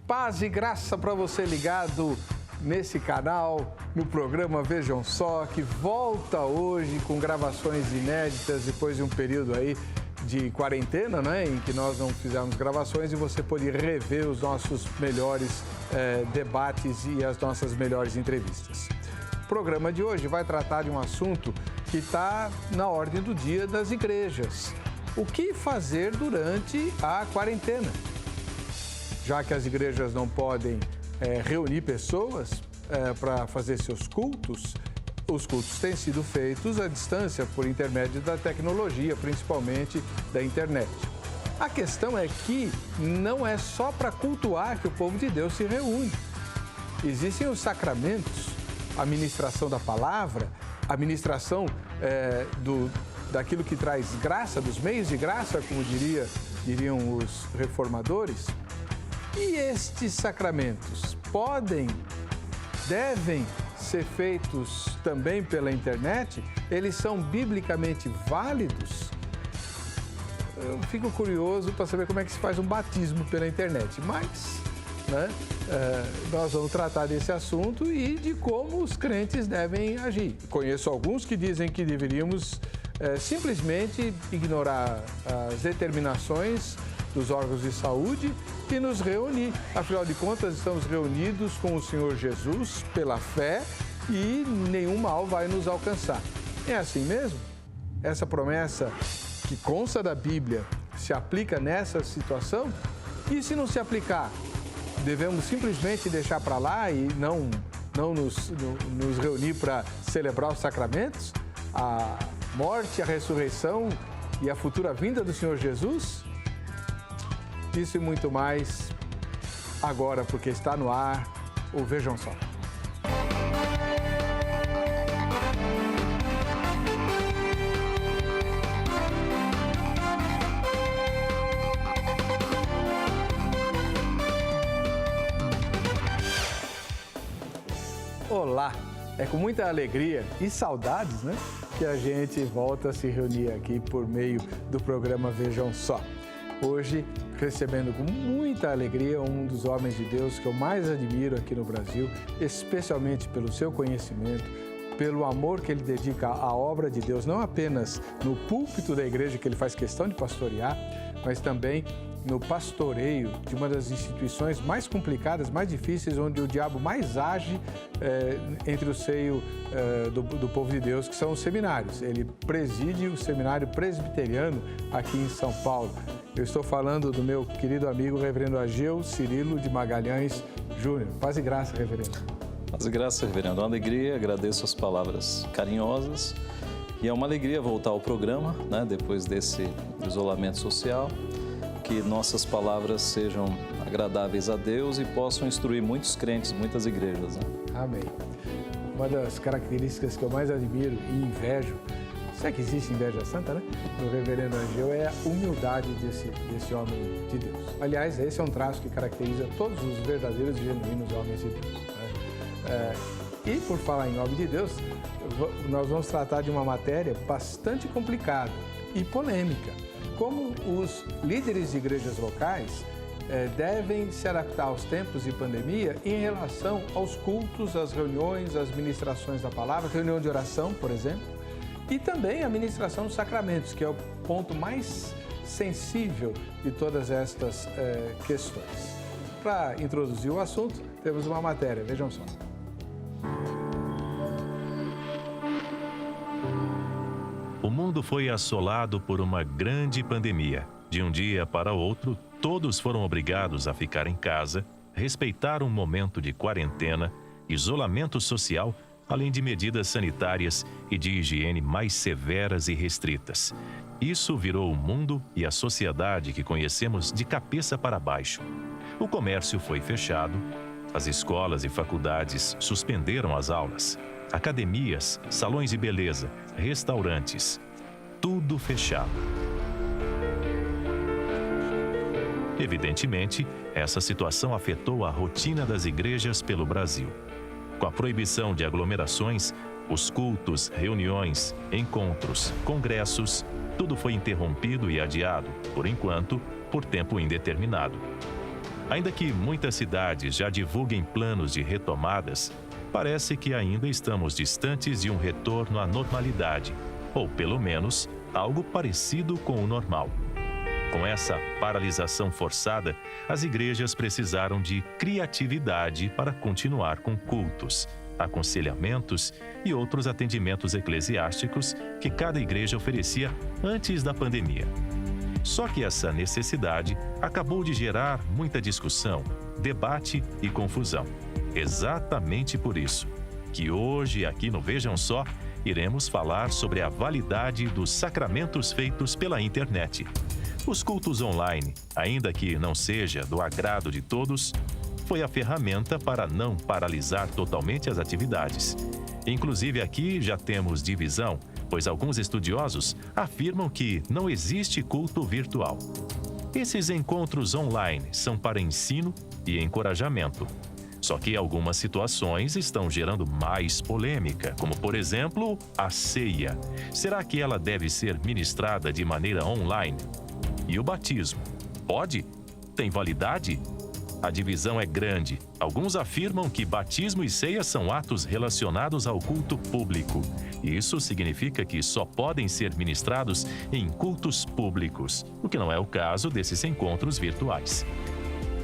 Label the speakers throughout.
Speaker 1: Paz e graça para você ligado nesse canal, no programa Vejam Só, que volta hoje com gravações inéditas depois de um período aí de quarentena, né, em que nós não fizemos gravações, e você pode rever os nossos melhores debates e as nossas melhores entrevistas. O programa de hoje vai tratar de um assunto que está na ordem do dia das igrejas. O que fazer durante a quarentena? Já que as igrejas não podem reunir pessoas para fazer seus cultos, os cultos têm sido feitos à distância por intermédio da tecnologia, principalmente da internet. A questão é que não é só para cultuar que o povo de Deus se reúne. Existem os sacramentos, a ministração da palavra, a ministração daquilo que traz graça, dos meios de graça, como diriam os reformadores. E estes sacramentos devem ser feitos também pela internet? Eles são biblicamente válidos? Eu fico curioso para saber como é que se faz um batismo pela internet, mas nós vamos tratar desse assunto e de como os crentes devem agir. Conheço alguns que dizem que deveríamos simplesmente ignorar as determinações dos órgãos de saúde e nos reunir. Afinal de contas, estamos reunidos com o Senhor Jesus pela fé e nenhum mal vai nos alcançar. É assim mesmo? Essa promessa que consta da Bíblia se aplica nessa situação? E se não se aplicar, devemos simplesmente deixar para lá e não nos reunir para celebrar os sacramentos? A morte, a ressurreição e a futura vinda do Senhor Jesus? Isso e muito mais agora, porque está no ar o Vejam Só. Olá! É com muita alegria e saudades, né, que a gente volta a se reunir aqui por meio do programa Vejam Só. Hoje, recebendo com muita alegria um dos homens de Deus que eu mais admiro aqui no Brasil, especialmente pelo seu conhecimento, pelo amor que ele dedica à obra de Deus, não apenas no púlpito da igreja que ele faz questão de pastorear, mas também no pastoreio de uma das instituições mais complicadas, mais difíceis, onde o diabo mais age entre o seio do povo de Deus, que são os seminários. Ele preside o seminário presbiteriano aqui em São Paulo. Eu estou falando do meu querido amigo, reverendo Ageu Cirilo de Magalhães Júnior. Paz e graça, reverendo.
Speaker 2: Paz e graça, reverendo. É uma alegria, agradeço as palavras carinhosas. E é uma alegria voltar ao programa, né, depois desse isolamento social, que nossas palavras sejam agradáveis a Deus e possam instruir muitos crentes, muitas igrejas. Né?
Speaker 1: Amém. Uma das características que eu mais admiro e invejo, se é que existe inveja santa, né? Do reverendo Ageu, é a humildade desse homem de Deus. Aliás, esse é um traço que caracteriza todos os verdadeiros e genuínos homens de Deus. Né? E por falar em homem de Deus, nós vamos tratar de uma matéria bastante complicada e polêmica. Como os líderes de igrejas locais devem se adaptar aos tempos de pandemia em relação aos cultos, às reuniões, às ministrações da palavra, reunião de oração, por exemplo, e também a ministração dos sacramentos, que é o ponto mais sensível de todas estas questões. Para introduzir o assunto, temos uma matéria, vejam só.
Speaker 3: O mundo foi assolado por uma grande pandemia. De um dia para outro, todos foram obrigados a ficar em casa, respeitar um momento de quarentena, isolamento social, além de medidas sanitárias e de higiene mais severas e restritas. Isso virou o mundo e a sociedade que conhecemos de cabeça para baixo. O comércio foi fechado, as escolas e faculdades suspenderam as aulas, academias, salões de beleza, restaurantes, tudo fechado. Evidentemente, essa situação afetou a rotina das igrejas pelo Brasil. Com a proibição de aglomerações, os cultos, reuniões, encontros, congressos, tudo foi interrompido e adiado, por enquanto, por tempo indeterminado. Ainda que muitas cidades já divulguem planos de retomadas, parece que ainda estamos distantes de um retorno à normalidade, ou pelo menos algo parecido com o normal. Com essa paralisação forçada, as igrejas precisaram de criatividade para continuar com cultos, aconselhamentos e outros atendimentos eclesiásticos que cada igreja oferecia antes da pandemia. Só que essa necessidade acabou de gerar muita discussão, debate e confusão. Exatamente por isso que hoje, aqui no Vejam Só, iremos falar sobre a validade dos sacramentos feitos pela internet. Os cultos online, ainda que não seja do agrado de todos, foi a ferramenta para não paralisar totalmente as atividades. Inclusive aqui já temos divisão, pois alguns estudiosos afirmam que não existe culto virtual. Esses encontros online são para ensino e encorajamento. Só que algumas situações estão gerando mais polêmica, como por exemplo, a ceia. Será que ela deve ser ministrada de maneira online? E o batismo? Pode? Tem validade? A divisão é grande. Alguns afirmam que batismo e ceia são atos relacionados ao culto público. Isso significa que só podem ser ministrados em cultos públicos, o que não é o caso desses encontros virtuais.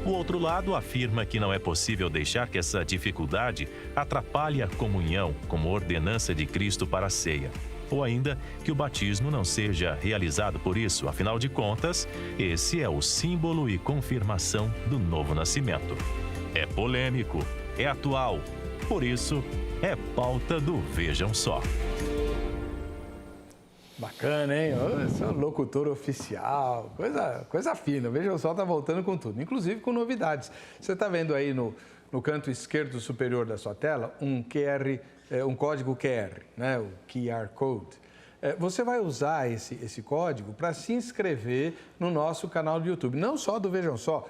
Speaker 3: O outro lado afirma que não é possível deixar que essa dificuldade atrapalhe a comunhão como ordenança de Cristo para a ceia. Ou ainda que o batismo não seja realizado por isso, afinal de contas, esse é o símbolo e confirmação do novo nascimento. É polêmico, é atual, por isso é pauta do Vejam Só.
Speaker 1: Bacana, hein? Eu sou locutor oficial, coisa fina. Vejam Só, tá voltando com tudo, inclusive com novidades. Você está vendo aí no canto esquerdo superior da sua tela um código QR, né? O QR Code. Você vai usar esse código para se inscrever no nosso canal do YouTube, não só do Vejam Só,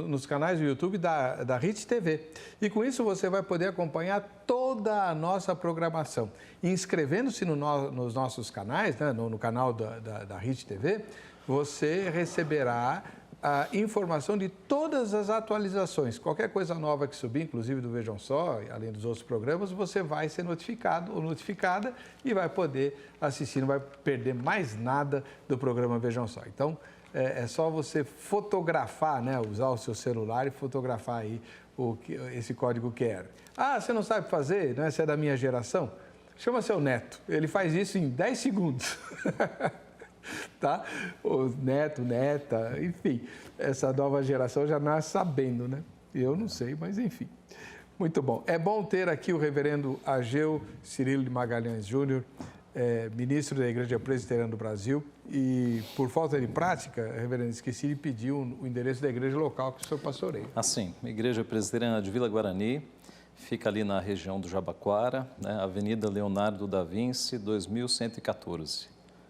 Speaker 1: nos canais do YouTube da Hit TV. E com isso você vai poder acompanhar toda a nossa programação. Inscrevendo-se nos nossos canais, né, no canal da Hit TV, você receberá a informação de todas as atualizações. Qualquer coisa nova que subir, inclusive do Vejam Só, além dos outros programas, você vai ser notificado ou notificada e vai poder assistir, não vai perder mais nada do programa Vejam Só. Então, é só você fotografar, né, usar o seu celular e fotografar aí esse código QR. Ah, você não sabe fazer, né? Você é da minha geração? Chama seu neto, ele faz isso em 10 segundos. Tá? O neto, neta, enfim, essa nova geração já nasce sabendo, né? Eu não sei, mas enfim. Muito bom. É bom ter aqui o reverendo Ageu Cirilo de Magalhães Júnior, ministro da Igreja Presbiteriana do Brasil, e por falta de prática, reverendo, esqueci de pedir o endereço da igreja local que o senhor pastoreia.
Speaker 2: Assim, Igreja Presbiteriana de Vila Guarani, fica ali na região do Jabaquara, né? Avenida Leonardo da Vinci, 2114.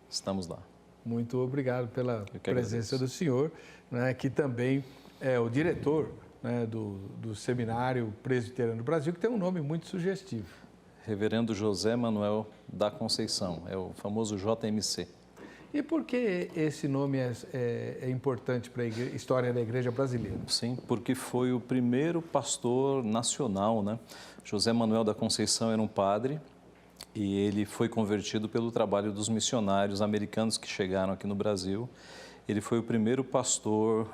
Speaker 2: Estamos lá.
Speaker 1: Muito obrigado pela presença do senhor, né, que também é o diretor, né, do Seminário Presbiteriano do Brasil, que tem um nome muito sugestivo.
Speaker 2: Reverendo José Manuel da Conceição, é o famoso JMC.
Speaker 1: E por que esse nome é importante para a história da igreja brasileira?
Speaker 2: Sim, porque foi o primeiro pastor nacional, né? José Manuel da Conceição era um padre, e ele foi convertido pelo trabalho dos missionários americanos que chegaram aqui no Brasil. Ele foi o primeiro pastor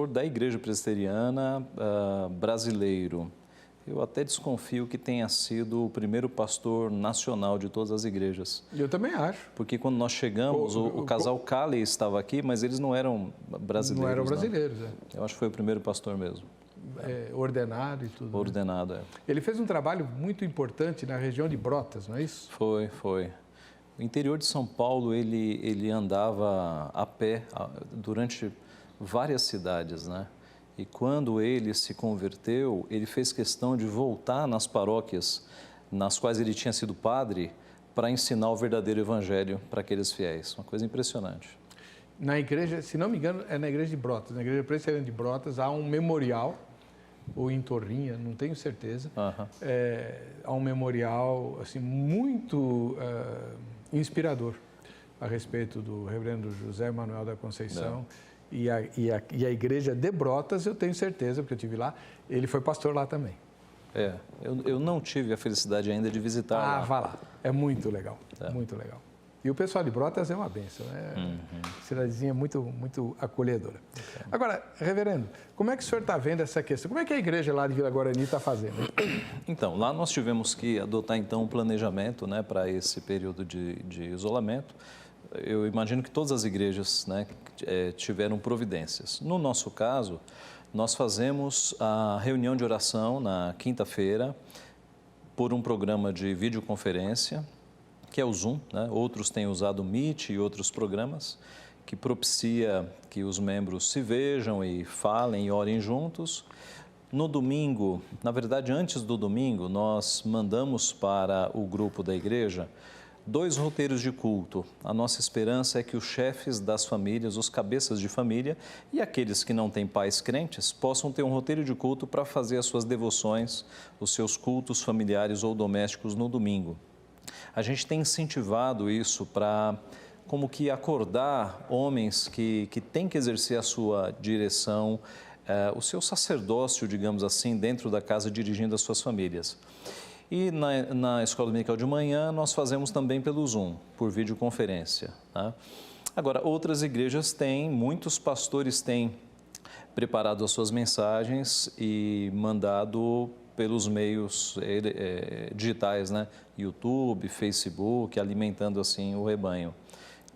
Speaker 2: da igreja presbiteriana brasileiro. Eu até desconfio que tenha sido o primeiro pastor nacional de todas as igrejas.
Speaker 1: Eu também acho.
Speaker 2: Porque quando nós chegamos, o casal Calley estava aqui, mas eles não eram brasileiros.
Speaker 1: Não eram brasileiros,
Speaker 2: Eu acho que foi o primeiro pastor mesmo.
Speaker 1: Ordenado e tudo.
Speaker 2: Ordenado,
Speaker 1: né? Ele fez um trabalho muito importante na região de Brotas, não é isso?
Speaker 2: Foi. No interior de São Paulo, ele andava a pé durante várias cidades, né? E quando ele se converteu, ele fez questão de voltar nas paróquias nas quais ele tinha sido padre para ensinar o verdadeiro evangelho para aqueles fiéis. Uma coisa impressionante.
Speaker 1: Na igreja, se não me engano, é na igreja de Brotas, na igreja presbiteriana de Brotas, há um memorial, ou em Torrinha, não tenho certeza, há um memorial assim, muito inspirador a respeito do reverendo José Manuel da Conceição e a igreja de Brotas, eu tenho certeza, porque eu estive lá, ele foi pastor lá também.
Speaker 2: Eu não tive a felicidade ainda de visitar lá.
Speaker 1: Vá lá. É muito legal, muito legal. E o pessoal de Brotas é uma bênção, né? Cidadezinha muito, muito acolhedora. Agora, reverendo, como é que o senhor está vendo essa questão? Como é que a igreja lá de Vila Guarani está fazendo?
Speaker 2: Então, lá nós tivemos que adotar, então, um planejamento, né, para esse período de isolamento. Eu imagino que todas as igrejas, né, tiveram providências. No nosso caso, nós fazemos a reunião de oração na quinta-feira por um programa de videoconferência, que é o Zoom, né? Outros têm usado o Meet e outros programas, que propicia que os membros se vejam e falem e orem juntos. No domingo, na verdade, antes do domingo, nós mandamos para o grupo da igreja 2 roteiros de culto. A nossa esperança é que os chefes das famílias, os cabeças de família e aqueles que não têm pais crentes possam ter um roteiro de culto para fazer as suas devoções, os seus cultos familiares ou domésticos no domingo. A gente tem incentivado isso para, como que acordar homens que têm que exercer a sua direção, o seu sacerdócio, digamos assim, dentro da casa, dirigindo as suas famílias. E na Escola Dominical de Manhã, nós fazemos também pelo Zoom, por videoconferência. Tá? Agora, outras igrejas têm, muitos pastores têm preparado as suas mensagens e mandado pelos meios digitais, né? YouTube, Facebook, alimentando assim o rebanho,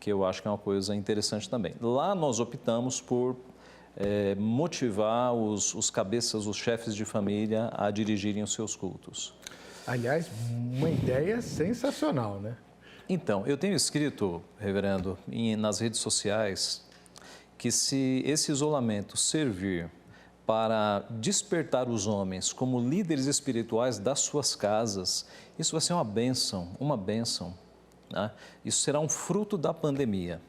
Speaker 2: que eu acho que é uma coisa interessante também. Lá nós optamos por motivar os cabeças, os chefes de família a dirigirem os seus cultos.
Speaker 1: Aliás, uma ideia sensacional, né?
Speaker 2: Então, eu tenho escrito, reverendo, nas redes sociais, que se esse isolamento servir para despertar os homens como líderes espirituais das suas casas, isso vai ser uma bênção, né? Isso será um fruto da pandemia.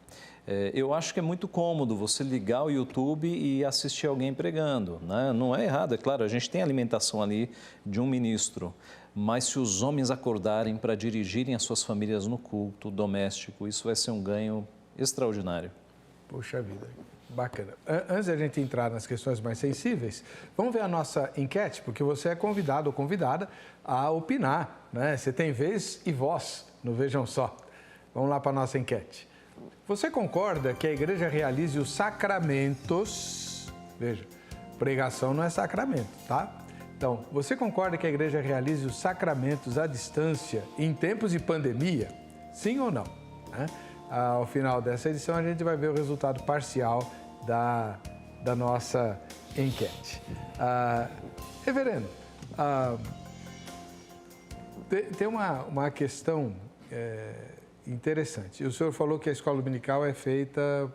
Speaker 2: Eu acho que é muito cômodo você ligar o YouTube e assistir alguém pregando, né? Não é errado, é claro, a gente tem a alimentação ali de um ministro, mas se os homens acordarem para dirigirem as suas famílias no culto doméstico, isso vai ser um ganho extraordinário.
Speaker 1: Puxa vida, bacana. Antes da gente entrar nas questões mais sensíveis, vamos ver a nossa enquete, porque você é convidado ou convidada a opinar, né? Você tem vez e voz no Vejam Só. Vamos lá para a nossa enquete. Você concorda que a igreja realize os sacramentos? Veja, pregação não é sacramento, tá? Então, você concorda que a igreja realize os sacramentos à distância em tempos de pandemia? Sim ou não? Né? Ao final dessa edição, a gente vai ver o resultado parcial da nossa enquete. Reverendo, tem uma questão interessante. O senhor falou que a escola dominical é feita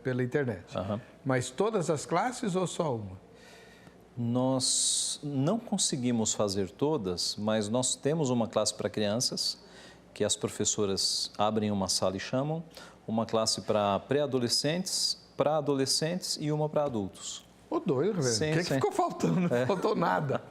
Speaker 1: pela internet. Mas todas as classes ou só uma?
Speaker 2: Nós não conseguimos fazer todas, mas nós temos uma classe para crianças, que as professoras abrem uma sala e chamam, uma classe para pré-adolescentes, para adolescentes e uma para adultos.
Speaker 1: Ô, doido, velho. O que ficou faltando? Não faltou nada.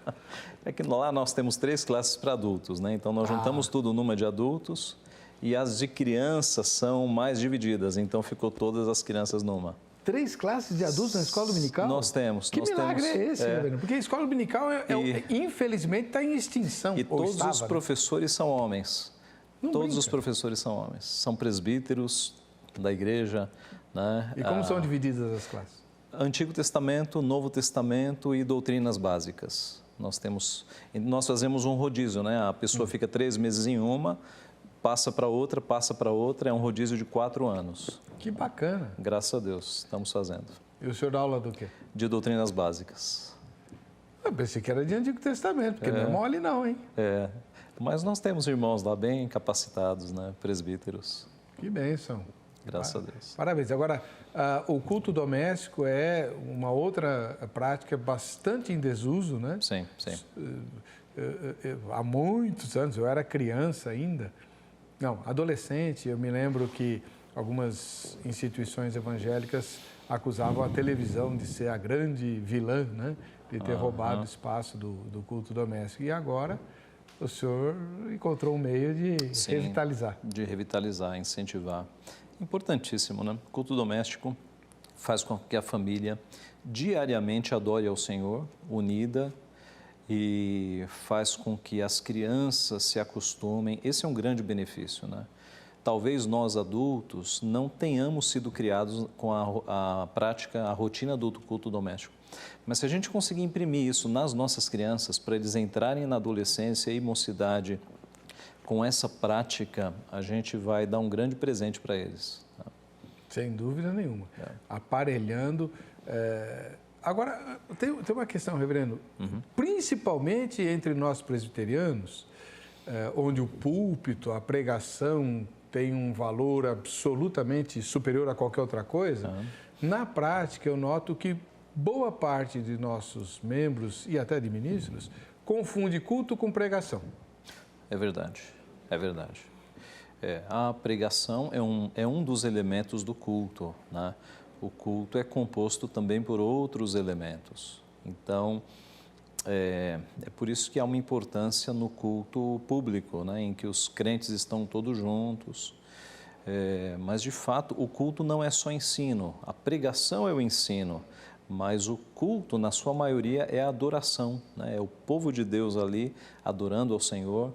Speaker 2: É que lá nós temos 3 classes para adultos, né? Então nós juntamos tudo numa de adultos e as de crianças são mais divididas, então ficou todas as crianças numa.
Speaker 1: 3 classes de adultos na escola dominical?
Speaker 2: Nós temos.
Speaker 1: Que milagre é esse, velho? Porque a escola dominical, infelizmente, está em extinção.
Speaker 2: E todos os professores são homens. Todos os professores são homens. São presbíteros da igreja, né?
Speaker 1: E como são divididas as classes?
Speaker 2: Antigo Testamento, Novo Testamento e doutrinas básicas. Nós fazemos um rodízio, né? A pessoa fica 3 meses em uma, passa para outra, é um rodízio de 4 anos.
Speaker 1: Que bacana.
Speaker 2: Graças a Deus, estamos fazendo.
Speaker 1: E o senhor dá aula do quê?
Speaker 2: De doutrinas básicas.
Speaker 1: Eu pensei que era de Antigo Testamento, porque não é mole não, hein?
Speaker 2: Mas nós temos irmãos lá bem capacitados, né? Presbíteros.
Speaker 1: Que bênção.
Speaker 2: Graças a Deus.
Speaker 1: Parabéns. Agora, o culto doméstico é uma outra prática bastante em desuso, né?
Speaker 2: Sim.
Speaker 1: Há muitos anos, eu era criança ainda, não, adolescente, eu me lembro que algumas instituições evangélicas acusavam a televisão de ser a grande vilã, né? De ter roubado o espaço do culto doméstico. E agora o senhor encontrou um meio de revitalizar.
Speaker 2: De revitalizar, incentivar. Importantíssimo, né? Culto doméstico faz com que a família diariamente adore ao Senhor, unida, e faz com que as crianças se acostumem. Esse é um grande benefício, né? Talvez nós adultos não tenhamos sido criados com a prática, a rotina do culto doméstico. Mas se a gente conseguir imprimir isso nas nossas crianças, para eles entrarem na adolescência e mocidade com essa prática, a gente vai dar um grande presente para eles. Tá?
Speaker 1: Sem dúvida nenhuma. Aparelhando. Agora, tem uma questão, reverendo. Principalmente entre nós presbiterianos, onde o púlpito, a pregação tem um valor absolutamente superior a qualquer outra coisa, na prática eu noto que boa parte de nossos membros e até de ministros confunde culto com pregação.
Speaker 2: É verdade, é verdade. A pregação é um dos elementos do culto, né? O culto é composto também por outros elementos. Então, é por isso que há uma importância no culto público, né? Em que os crentes estão todos juntos. Mas, de fato, o culto não é só ensino. A pregação é o ensino, mas o culto, na sua maioria, é a adoração, né? É o povo de Deus ali adorando ao Senhor.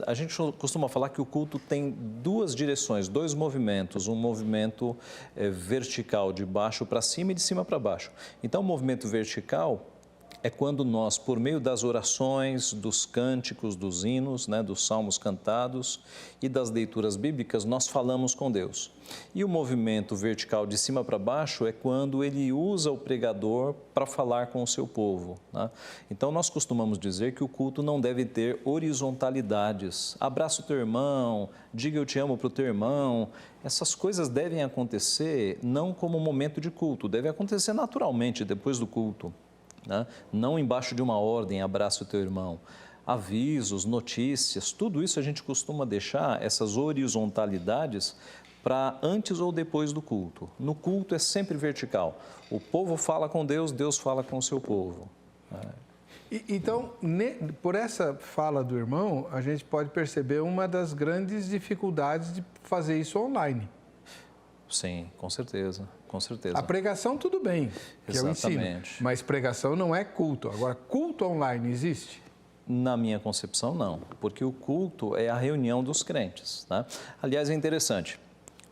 Speaker 2: A gente costuma falar que o culto tem duas direções, dois movimentos. Um movimento vertical, de baixo para cima e de cima para baixo. Então, o movimento vertical é quando nós, por meio das orações, dos cânticos, dos hinos, né, dos salmos cantados e das leituras bíblicas, nós falamos com Deus. E o movimento vertical de cima para baixo é quando ele usa o pregador para falar com o seu povo, né? Então, nós costumamos dizer que o culto não deve ter horizontalidades. Abraça o teu irmão, diga eu te amo para o teu irmão. Essas coisas devem acontecer não como momento de culto, deve acontecer naturalmente depois do culto. Né? Não embaixo de uma ordem, abraça o teu irmão. Avisos, notícias, tudo isso a gente costuma deixar, essas horizontalidades, para antes ou depois do culto. No culto é sempre vertical. O povo fala com Deus, Deus fala com o seu povo.
Speaker 1: Então, por essa fala do irmão, a gente pode perceber uma das grandes dificuldades de fazer isso online.
Speaker 2: Sim, com certeza, com certeza.
Speaker 1: A pregação tudo bem, que é o ensino, mas pregação não é culto. Agora, culto online existe?
Speaker 2: Na minha concepção, não, porque o culto é a reunião dos crentes, né? Aliás, é interessante,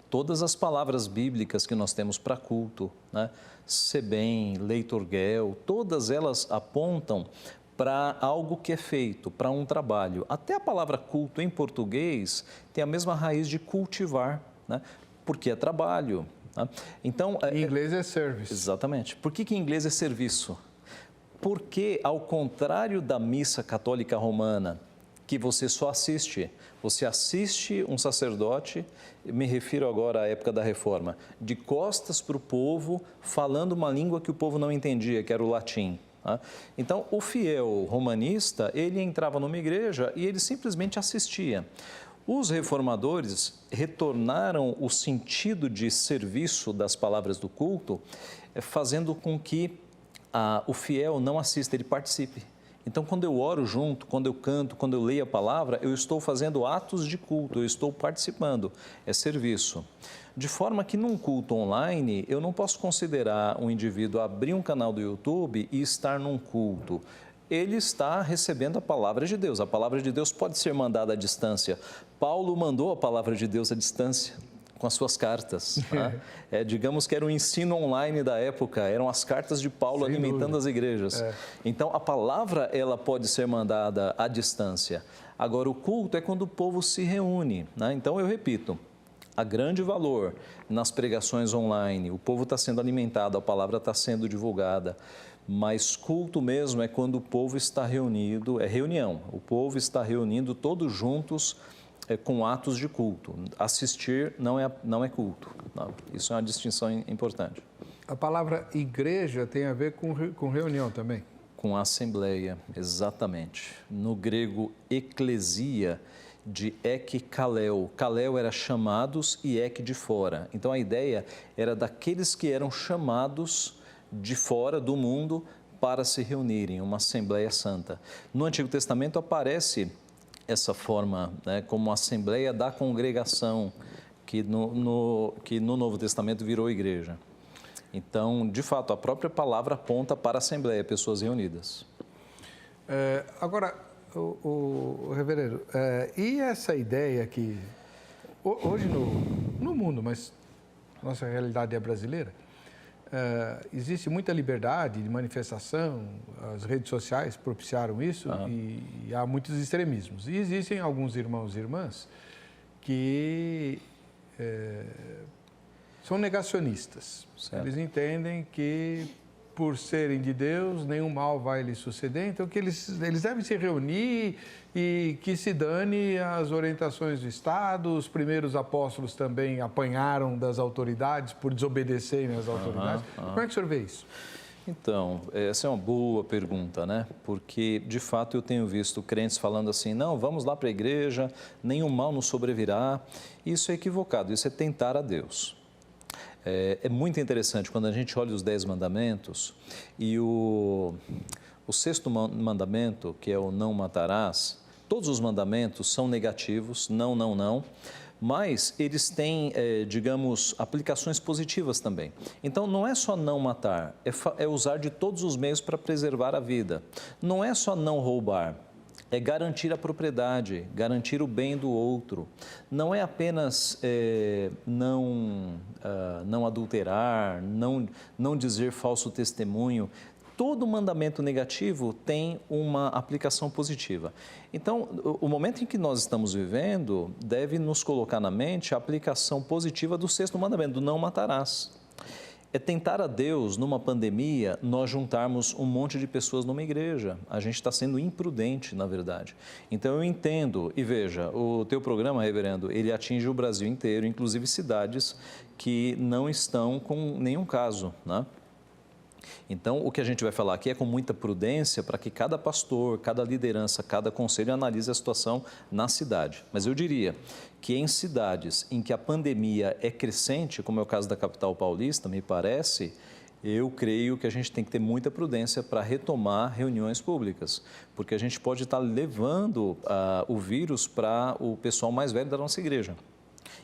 Speaker 2: todas as palavras bíblicas que nós temos para culto, né? Sebem, leitorguel, todas elas apontam para algo que é feito, para um trabalho. Até a palavra culto em português tem a mesma raiz de cultivar, né? Porque é trabalho. Tá? Então,
Speaker 1: em inglês é service.
Speaker 2: Exatamente. Por que em inglês é serviço? Porque, ao contrário da missa católica romana, que você só assiste, você assiste um sacerdote, me refiro agora à época da Reforma, de costas para o povo, falando uma língua que o povo não entendia, que era o latim. Tá? Então, o fiel romanista, ele entrava numa igreja e ele simplesmente assistia. Os reformadores retornaram o sentido de serviço das palavras do culto, fazendo com que o fiel não assista, ele participe. Então, quando eu oro junto, quando eu canto, quando eu leio a palavra, eu estou fazendo atos de culto, eu estou participando, é serviço. De forma que num culto online, eu não posso considerar um indivíduo abrir um canal do YouTube e estar num culto. Ele está recebendo a palavra de Deus. A palavra de Deus pode ser mandada à distância. Paulo mandou a palavra de Deus à distância, com as suas cartas. Né? Digamos que era o ensino online da época, eram as cartas de Paulo alimentando as igrejas. Então, a palavra ela pode ser mandada à distância. Agora, o culto é quando o povo se reúne. Né? Então, eu repito, há grande valor nas pregações online. O povo está sendo alimentado, a palavra está sendo divulgada. Mas culto mesmo é quando o povo está reunido, é reunião. O povo está reunindo todos juntos com atos de culto. Assistir não é culto. Não. Isso é uma distinção importante.
Speaker 1: A palavra igreja tem a ver com reunião também?
Speaker 2: Com assembleia, exatamente. No grego, eclesia, de ek kaleo. Kaleo era chamados e ek de fora. Então, a ideia era daqueles que eram chamados de fora do mundo para se reunirem, uma Assembleia Santa. No Antigo Testamento aparece essa forma, né, como Assembleia da Congregação, que no Novo Testamento virou igreja. Então, de fato, a própria palavra aponta para a Assembleia, pessoas reunidas.
Speaker 1: Agora, o reverendo, e essa ideia que hoje no mundo, mas nossa realidade é brasileira, existe muita liberdade de manifestação, as redes sociais propiciaram isso e há muitos extremismos. E existem alguns irmãos e irmãs que são negacionistas. Certo. Eles entendem que, por serem de Deus, nenhum mal vai lhes suceder, então que eles devem se reunir e que se dane as orientações do Estado. Os primeiros apóstolos também apanharam das autoridades por desobedecerem às autoridades. Como é que o senhor vê isso?
Speaker 2: Então, essa é uma boa pergunta, né? Porque, de fato, eu tenho visto crentes falando assim, não, vamos lá para a igreja, nenhum mal nos sobrevirá. Isso é equivocado, isso é tentar a Deus. É muito interessante quando a gente olha os 10 mandamentos e o 6º mandamento, que é o não matarás, todos os mandamentos são negativos, não, mas eles têm, digamos, aplicações positivas também. Então, não é só não matar, é usar de todos os meios para preservar a vida. Não é só não roubar, é garantir a propriedade, garantir o bem do outro. Não é apenas não adulterar, não dizer falso testemunho. Todo mandamento negativo tem uma aplicação positiva. Então, o momento em que nós estamos vivendo deve nos colocar na mente a aplicação positiva do 6º mandamento, do não matarás. É tentar a Deus, numa pandemia, nós juntarmos um monte de pessoas numa igreja. A gente está sendo imprudente, na verdade. Então, eu entendo, e veja, o teu programa, reverendo, ele atinge o Brasil inteiro, inclusive cidades que não estão com nenhum caso, né? Então, o que a gente vai falar aqui é com muita prudência para que cada pastor, cada liderança, cada conselho analise a situação na cidade. Mas eu diria que em cidades em que a pandemia é crescente, como é o caso da capital paulista, me parece, eu creio que a gente tem que ter muita prudência para retomar reuniões públicas, porque a gente pode estar levando o vírus para o pessoal mais velho da nossa igreja.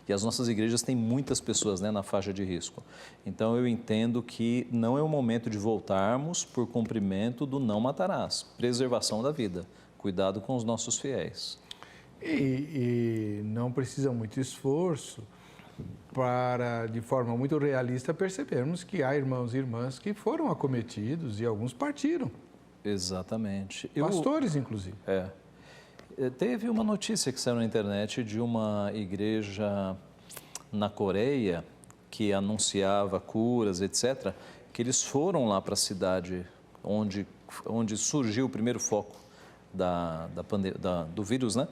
Speaker 2: E as nossas igrejas têm muitas pessoas, né, na faixa de risco. Então, eu entendo que não é o momento de voltarmos por cumprimento do não matarás, preservação da vida, cuidado com os nossos fiéis.
Speaker 1: E não precisa muito esforço para, de forma muito realista, percebermos que há irmãos e irmãs que foram acometidos e alguns partiram.
Speaker 2: Exatamente.
Speaker 1: Pastores, inclusive.
Speaker 2: Teve uma notícia que saiu na internet de uma igreja na Coreia que anunciava curas, etc., que eles foram lá para a cidade onde surgiu o primeiro foco do vírus, né?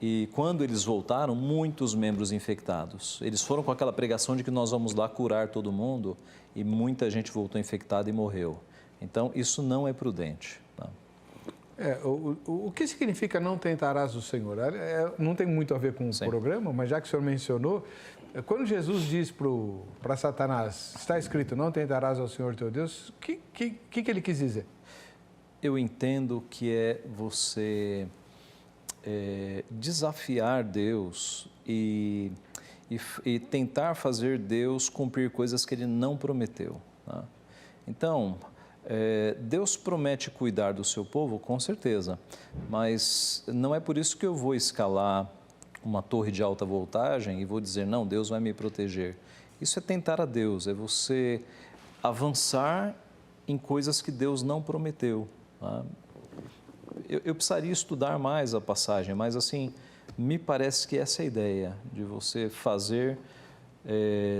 Speaker 2: E quando eles voltaram, muitos membros infectados. Eles foram com aquela pregação de que nós vamos lá curar todo mundo e muita gente voltou infectada e morreu. Então, isso não é prudente, tá?
Speaker 1: O que significa não tentarás o Senhor? Não tem muito a ver com o programa, mas já que o senhor mencionou, quando Jesus diz para Satanás, está escrito, não tentarás ao Senhor teu Deus, o que ele quis dizer?
Speaker 2: Eu entendo que é você desafiar Deus e tentar fazer Deus cumprir coisas que Ele não prometeu, tá? Então, Deus promete cuidar do seu povo, com certeza, mas não é por isso que eu vou escalar uma torre de alta voltagem e vou dizer, não, Deus vai me proteger. Isso é tentar a Deus, é você avançar em coisas que Deus não prometeu, tá? Eu precisaria estudar mais a passagem, mas assim, me parece que essa é a ideia, de você fazer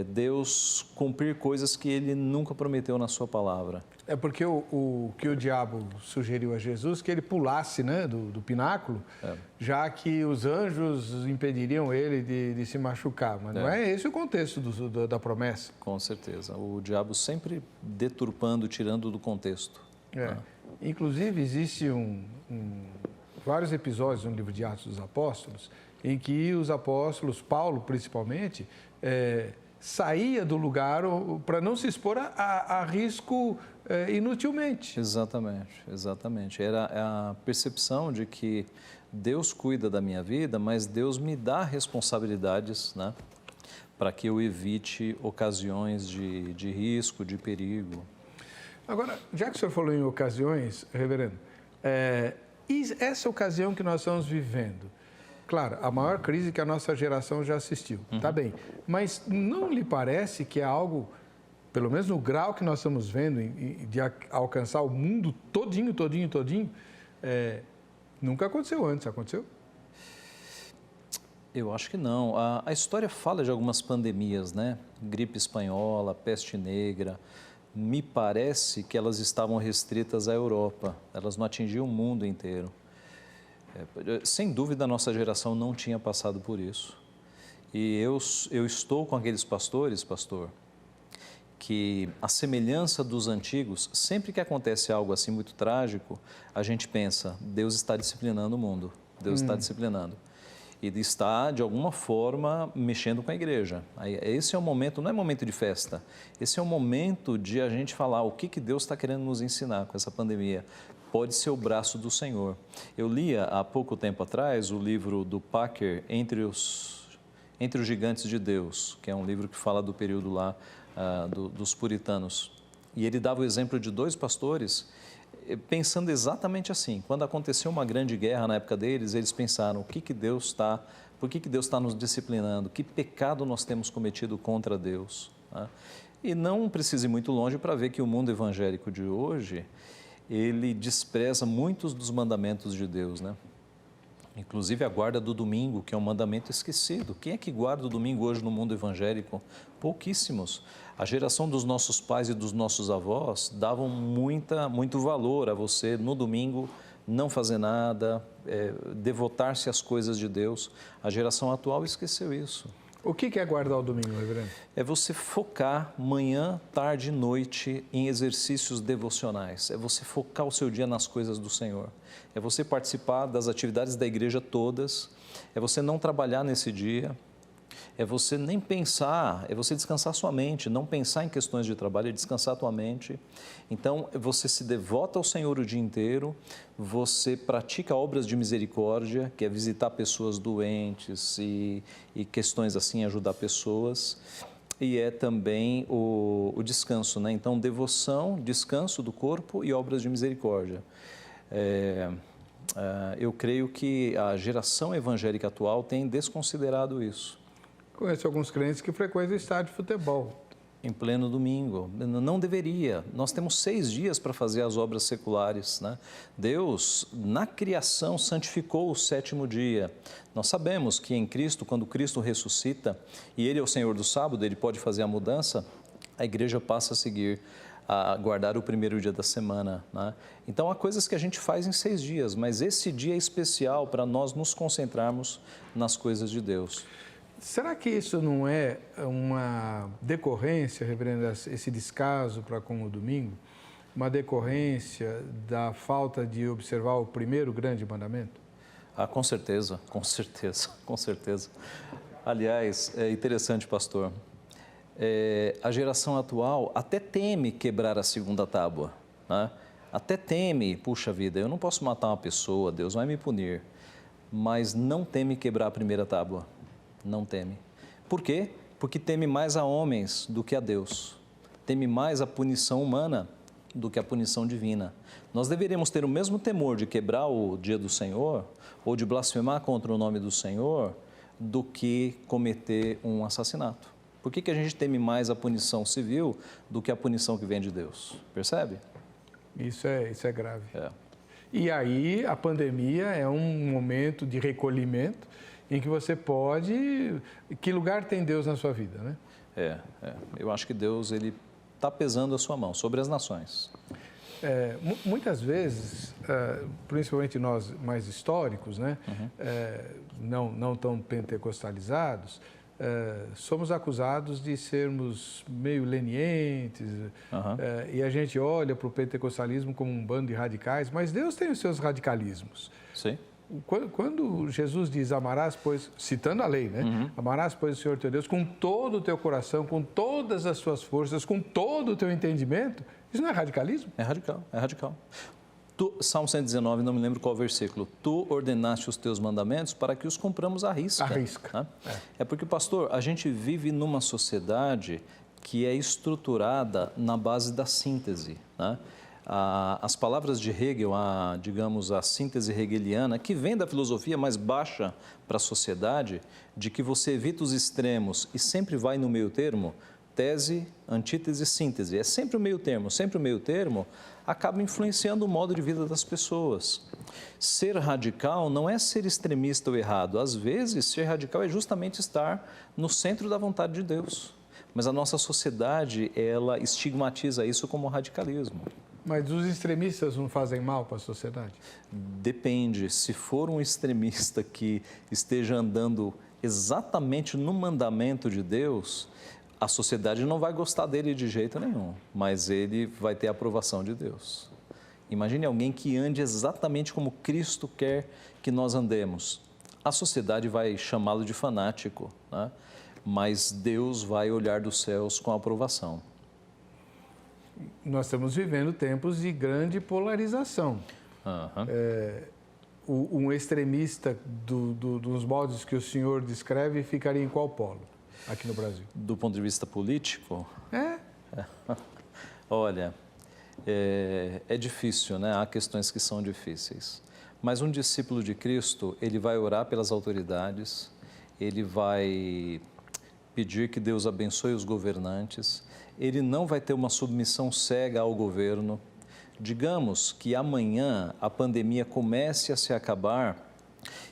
Speaker 2: Deus cumprir coisas que Ele nunca prometeu na sua palavra.
Speaker 1: É porque o que o diabo sugeriu a Jesus, que ele pulasse, né, do pináculo, já que os anjos impediriam ele de se machucar. Mas não é esse o contexto da promessa.
Speaker 2: Com certeza. O diabo sempre deturpando, tirando do contexto.
Speaker 1: Inclusive, existe vários episódios no livro de Atos dos Apóstolos em que os apóstolos, Paulo principalmente, saía do lugar para não se expor a risco inutilmente.
Speaker 2: Exatamente. Era a percepção de que Deus cuida da minha vida, mas Deus me dá responsabilidades, né, para que eu evite ocasiões de risco, de perigo.
Speaker 1: Agora, já que o senhor falou em ocasiões, reverendo, e essa ocasião que nós estamos vivendo, claro, a maior crise que a nossa geração já assistiu, tá bem, mas não lhe parece que é algo, pelo menos no grau que nós estamos vendo, de alcançar o mundo todinho, nunca aconteceu antes, aconteceu?
Speaker 2: Eu acho que não. A história fala de algumas pandemias, né? Gripe espanhola, peste negra. Me parece que elas estavam restritas à Europa. Elas não atingiam o mundo inteiro. Sem dúvida, a nossa geração não tinha passado por isso. E eu estou com aqueles pastores, pastor, que a semelhança dos antigos, sempre que acontece algo assim muito trágico, a gente pensa, Deus está disciplinando o mundo. Deus está disciplinando. E está, de alguma forma, mexendo com a igreja. Esse é o momento, não é momento de festa, esse é o momento de a gente falar o que Deus está querendo nos ensinar com essa pandemia. Pode ser o braço do Senhor. Eu lia há pouco tempo atrás o livro do Packer, Entre os Gigantes de Deus, que é um livro que fala do período lá dos puritanos. E ele dava o exemplo de dois pastores pensando exatamente assim. Quando aconteceu uma grande guerra na época deles, eles pensaram, por que Deus está nos disciplinando? Que pecado nós temos cometido contra Deus? Né? E não precisa ir muito longe para ver que o mundo evangélico de hoje, ele despreza muitos dos mandamentos de Deus, né? Inclusive a guarda do domingo, que é um mandamento esquecido. Quem é que guarda o domingo hoje no mundo evangélico? Pouquíssimos. A geração dos nossos pais e dos nossos avós davam muito valor a você no domingo não fazer nada, devotar-se às coisas de Deus. A geração atual esqueceu isso.
Speaker 1: O que é guardar o domingo, reverendo?
Speaker 2: É você focar manhã, tarde e noite em exercícios devocionais. É você focar o seu dia nas coisas do Senhor. É você participar das atividades da igreja todas. É você não trabalhar nesse dia. É você nem pensar, é você descansar sua mente, não pensar em questões de trabalho, é descansar a tua mente. Então, você se devota ao Senhor o dia inteiro, você pratica obras de misericórdia, que é visitar pessoas doentes e questões assim, ajudar pessoas. E é também o descanso, né? Então, devoção, descanso do corpo e obras de misericórdia. Eu creio que a geração evangélica atual tem desconsiderado isso.
Speaker 1: Conheço alguns crentes que frequentam estádio de futebol.
Speaker 2: Em pleno domingo. Não deveria. Nós temos 6 dias para fazer as obras seculares, né? Deus, na criação, santificou o 7º dia. Nós sabemos que em Cristo, quando Cristo ressuscita, e Ele é o Senhor do sábado, Ele pode fazer a mudança, a igreja passa a seguir, a guardar o 1º dia da semana, né? Então, há coisas que a gente faz em 6 dias, mas esse dia é especial para nós nos concentrarmos nas coisas de Deus.
Speaker 1: Será que isso não é uma decorrência, reverendo, esse descaso para com o domingo, uma decorrência da falta de observar o primeiro grande mandamento?
Speaker 2: Com certeza, com certeza, com certeza. Aliás, é interessante, pastor, a geração atual até teme quebrar a 2ª tábua, né? Até teme, puxa vida, eu não posso matar uma pessoa, Deus vai me punir, mas não teme quebrar a 1ª tábua. Não teme. Por quê? Porque teme mais a homens do que a Deus. Teme mais a punição humana do que a punição divina. Nós deveríamos ter o mesmo temor de quebrar o dia do Senhor ou de blasfemar contra o nome do Senhor do que cometer um assassinato. Por que a gente teme mais a punição civil do que a punição que vem de Deus? Percebe?
Speaker 1: Isso é grave. E aí a pandemia é um momento de recolhimento em que você pode... Que lugar tem Deus na sua vida, né?
Speaker 2: Eu acho que Deus, Ele está pesando a sua mão sobre as nações.
Speaker 1: Muitas vezes, principalmente nós mais históricos, né? Não tão pentecostalizados, somos acusados de sermos meio lenientes, e a gente olha para o pentecostalismo como um bando de radicais, mas Deus tem os seus radicalismos.
Speaker 2: Sim.
Speaker 1: Quando Jesus diz, amarás, pois, citando a lei, né? Amarás, pois, o Senhor teu Deus com todo o teu coração, com todas as suas forças, com todo o teu entendimento, isso não é radicalismo?
Speaker 2: É radical, é radical. Salmo 119, não me lembro qual versículo. Tu ordenaste os teus mandamentos para que os cumpramos à risca.
Speaker 1: À risca.
Speaker 2: Né? É porque, pastor, a gente vive numa sociedade que é estruturada na base da síntese. Né? As palavras de Hegel, digamos, a síntese hegeliana, que vem da filosofia mais baixa para a sociedade, de que você evita os extremos e sempre vai no meio termo, tese, antítese, síntese. É sempre o meio termo. Sempre o meio termo acaba influenciando o modo de vida das pessoas. Ser radical não é ser extremista ou errado. Às vezes, ser radical é justamente estar no centro da vontade de Deus. Mas a nossa sociedade, ela estigmatiza isso como radicalismo.
Speaker 1: Mas os extremistas não fazem mal para a sociedade?
Speaker 2: Depende. Se for um extremista que esteja andando exatamente no mandamento de Deus, a sociedade não vai gostar dele de jeito nenhum, mas ele vai ter a aprovação de Deus. Imagine alguém que ande exatamente como Cristo quer que nós andemos. A sociedade vai chamá-lo de fanático, né? Mas Deus vai olhar dos céus com aprovação.
Speaker 1: Nós estamos vivendo tempos de grande polarização. Um extremista dos modos que o senhor descreve ficaria em qual polo aqui no Brasil?
Speaker 2: Do ponto de vista político? Olha, é difícil, né? Há questões que são difíceis. Mas um discípulo de Cristo, ele vai orar pelas autoridades, ele vai pedir que Deus abençoe os governantes, ele não vai ter uma submissão cega ao governo. Digamos que amanhã a pandemia comece a se acabar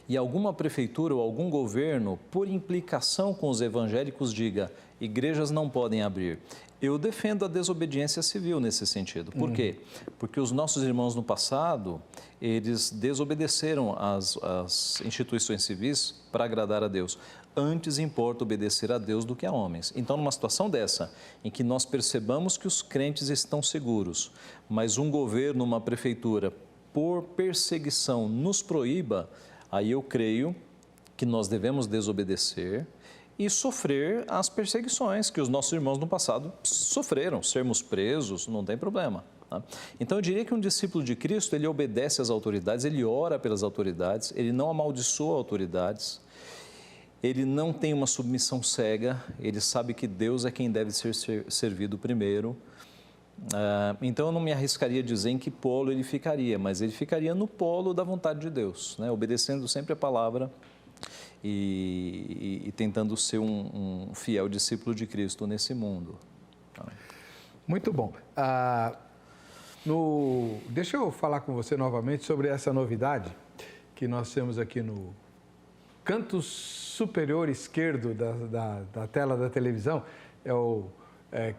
Speaker 2: e alguma prefeitura ou algum governo, por implicação com os evangélicos, diga: igrejas não podem abrir. Eu defendo a desobediência civil nesse sentido. Por quê? Porque os nossos irmãos no passado, eles desobedeceram às instituições civis para agradar a Deus. Antes importa obedecer a Deus do que a homens. Então, numa situação dessa, em que nós percebamos que os crentes estão seguros, mas um governo, uma prefeitura, por perseguição, nos proíba, aí eu creio que nós devemos desobedecer e sofrer as perseguições que os nossos irmãos no passado sofreram. Sermos presos, não tem problema. Tá? Então, eu diria que um discípulo de Cristo, ele obedece às autoridades, ele ora pelas autoridades, ele não amaldiçoa autoridades, ele não tem uma submissão cega, ele sabe que Deus é quem deve ser servido primeiro. Então, eu não me arriscaria a dizer em que polo ele ficaria, mas ele ficaria no polo da vontade de Deus, né? Obedecendo sempre a palavra e tentando ser um fiel discípulo de Cristo nesse mundo.
Speaker 1: Muito bom. Deixa eu falar com você novamente sobre essa novidade que nós temos aqui no canto superior esquerdo da tela da televisão. É o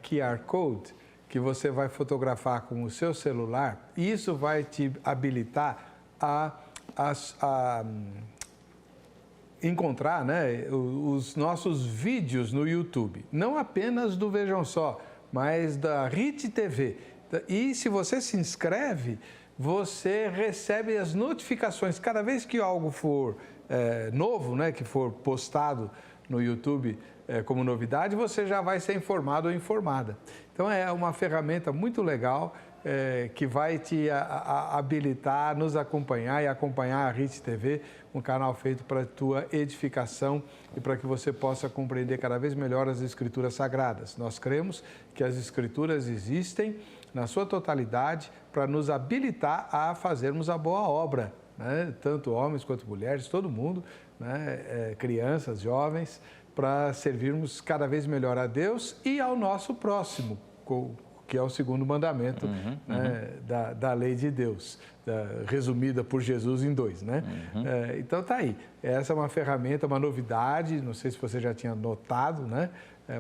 Speaker 1: QR Code, que você vai fotografar com o seu celular, e isso vai te habilitar a encontrar, né, os nossos vídeos no YouTube. Não apenas do Vejam Só, mas da RIT TV. E se você se inscreve, você recebe as notificações. Cada vez que algo for novo, né, que for postado no YouTube como novidade, você já vai ser informado ou informada. Então, é uma ferramenta muito legal que vai te habilitar a nos acompanhar e acompanhar a RIT TV, um canal feito para a tua edificação e para que você possa compreender cada vez melhor as Escrituras Sagradas. Nós cremos que as Escrituras existem na sua totalidade para nos habilitar a fazermos a boa obra, né? Tanto homens quanto mulheres, todo mundo, né? Crianças, jovens, para servirmos cada vez melhor a Deus e ao nosso próximo, que é o segundo mandamento né, da lei de Deus, resumida por Jesus em 2, né? Então tá aí, essa é uma ferramenta, uma novidade, não sei se você já tinha notado, né?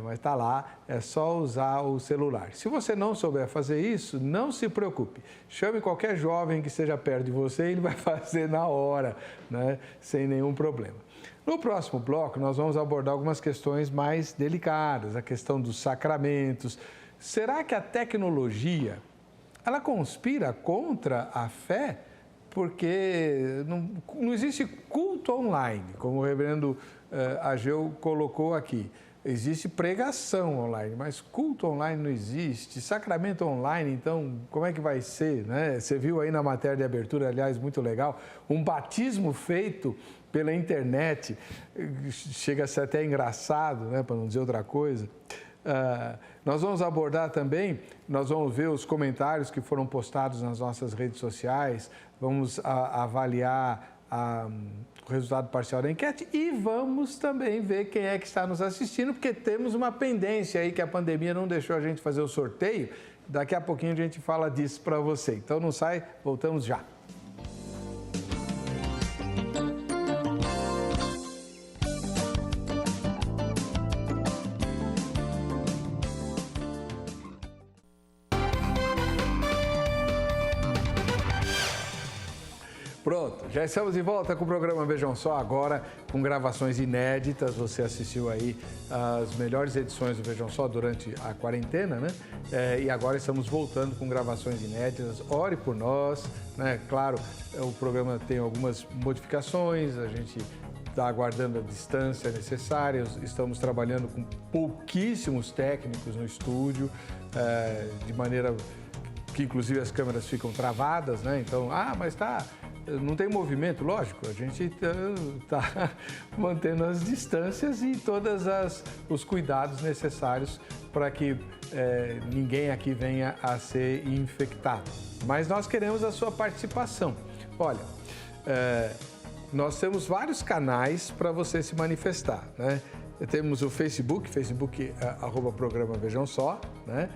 Speaker 1: Mas tá lá, é só usar o celular. Se você não souber fazer isso, não se preocupe, chame qualquer jovem que esteja perto de você e ele vai fazer na hora, né? Sem nenhum problema. No próximo bloco, nós vamos abordar algumas questões mais delicadas, a questão dos sacramentos. Será que a tecnologia, ela conspira contra a fé? Porque não existe culto online, como o reverendo Ageu colocou aqui. existe pregação online, mas culto online não existe. Sacramento online, então, como é que vai ser, né? Você viu aí na matéria de abertura, aliás, muito legal, um batismo feito pela internet. Chega a ser até engraçado, né? Para não dizer outra coisa. Nós vamos abordar também, nós vamos ver os comentários que foram postados nas nossas redes sociais, vamos avaliar o resultado parcial da enquete e vamos também ver quem é que está nos assistindo, porque temos uma pendência aí que a pandemia não deixou a gente fazer o sorteio. Daqui a pouquinho a gente fala disso para você. Então não sai, voltamos já. Pronto, já estamos de volta com o programa Vejam Só, agora com gravações inéditas. Você assistiu aí as melhores edições do Vejam Só durante a quarentena, né? E agora estamos voltando com gravações inéditas. Ore por nós, né? Claro, o programa tem algumas modificações, a gente está aguardando a distância necessária, estamos trabalhando com pouquíssimos técnicos no estúdio, de maneira que inclusive as câmeras ficam travadas, né? Então, mas não tem movimento, lógico, a gente está mantendo as distâncias e todos os cuidados necessários para que ninguém aqui venha a ser infectado. Mas nós queremos a sua participação. Olha, nós temos vários canais para você se manifestar, né? Temos o Facebook, @programa Vejam Só, né?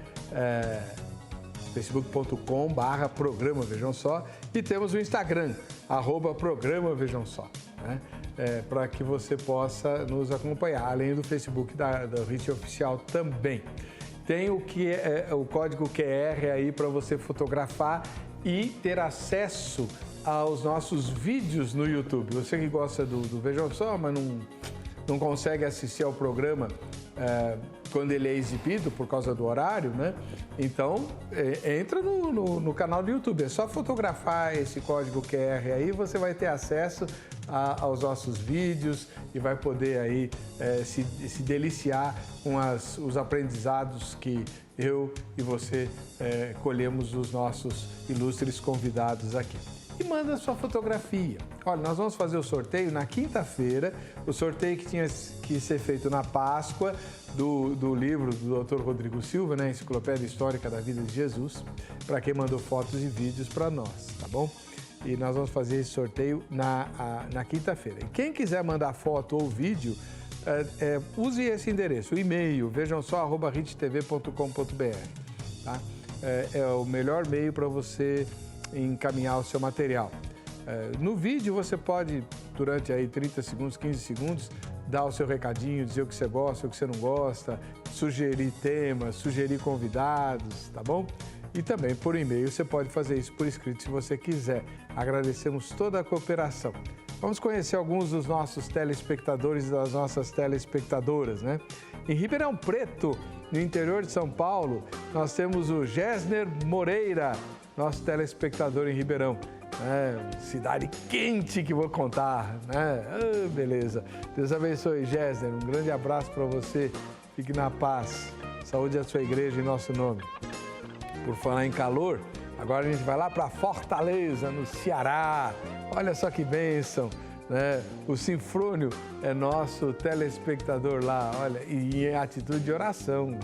Speaker 1: facebook.com/programa Vejam Só, e temos o Instagram, @programa Vejam Só, né? Para que você possa nos acompanhar, além do Facebook da RIT Oficial também. Tem o código QR aí para você fotografar e ter acesso aos nossos vídeos no YouTube. Você que gosta do Vejam Só, mas não consegue assistir ao programa quando ele é exibido por causa do horário, né? Então, entra no canal do YouTube. É só fotografar esse código QR aí, você vai ter acesso aos nossos vídeos e vai poder aí se deliciar com os aprendizados que eu e você colhemos dos nossos ilustres convidados aqui. E manda sua fotografia. Olha, nós vamos fazer o sorteio na quinta-feira, o sorteio que tinha que ser feito na Páscoa, do livro do Dr. Rodrigo Silva, né, Enciclopédia Histórica da Vida de Jesus, para quem mandou fotos e vídeos para nós, tá bom? E nós vamos fazer esse sorteio na quinta-feira. E quem quiser mandar foto ou vídeo, use esse endereço, o e-mail, vejamsó@rittv.com.br, tá? É o melhor meio para você encaminhar o seu material. No vídeo você pode, durante aí 30 segundos, 15 segundos, dar o seu recadinho, dizer o que você gosta, o que você não gosta, sugerir temas, sugerir convidados, tá bom? E também por e-mail, você pode fazer isso por escrito se você quiser. Agradecemos toda a cooperação. Vamos conhecer alguns dos nossos telespectadores e das nossas telespectadoras, né? Em Ribeirão Preto, no interior de São Paulo, nós temos o Gessner Moreira, nosso telespectador em Ribeirão. Cidade quente que vou contar, né? Beleza. Deus abençoe, Gessner. Um grande abraço para você. Fique na paz. Saúde à sua igreja em nosso nome. Por falar em calor, agora a gente vai lá para Fortaleza, no Ceará. Olha só que bênção, né? O Sinfrônio é nosso telespectador lá, olha, e em atitude de oração.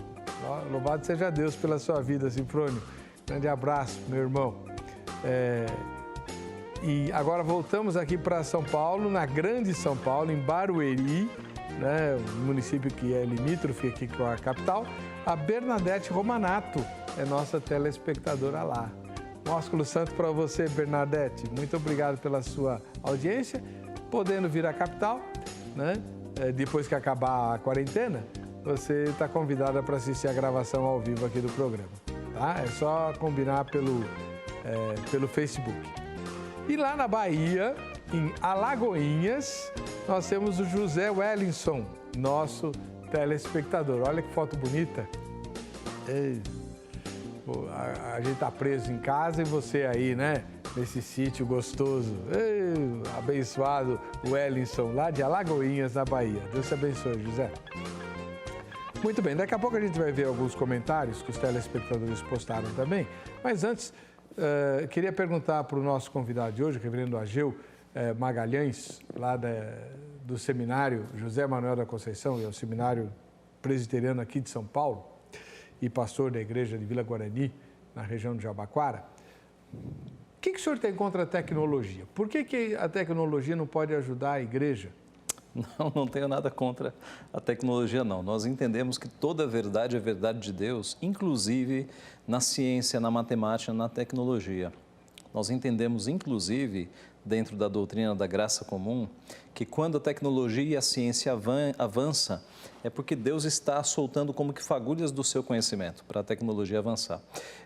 Speaker 1: Louvado seja Deus pela sua vida, Sinfrônio. Grande abraço, meu irmão. E agora voltamos aqui para São Paulo, na Grande São Paulo, em Barueri, né? Um município que é limítrofe aqui com a capital. A Bernadette Romanato é nossa telespectadora lá. Um ósculo santo para você, Bernadette. Muito obrigado pela sua audiência. Podendo vir à capital, né? Depois que acabar a quarentena, você está convidada para assistir a gravação ao vivo aqui do programa. Tá? É só combinar pelo Facebook. E lá na Bahia, em Alagoinhas, nós temos o José Wellington, nosso telespectador. Olha que foto bonita. A gente está preso em casa e você aí, né? Nesse sítio gostoso. Abençoado Wellington, lá de Alagoinhas, na Bahia. Deus te abençoe, José. Muito bem, daqui a pouco a gente vai ver alguns comentários que os telespectadores postaram também. Mas antes, queria perguntar para o nosso convidado de hoje, o reverendo Ageu Magalhães, lá do seminário José Manuel da Conceição, é o seminário presbiteriano aqui de São Paulo, e pastor da igreja de Vila Guarani, na região de Jabaquara. O que o senhor tem contra a tecnologia? Por que a tecnologia não pode ajudar a igreja?
Speaker 2: Não tenho nada contra a tecnologia, não. Nós entendemos que toda verdade é verdade de Deus, inclusive na ciência, na matemática, na tecnologia. Nós entendemos, inclusive, dentro da doutrina da graça comum, que quando a tecnologia e a ciência avança, é porque Deus está soltando como que fagulhas do seu conhecimento para a tecnologia avançar.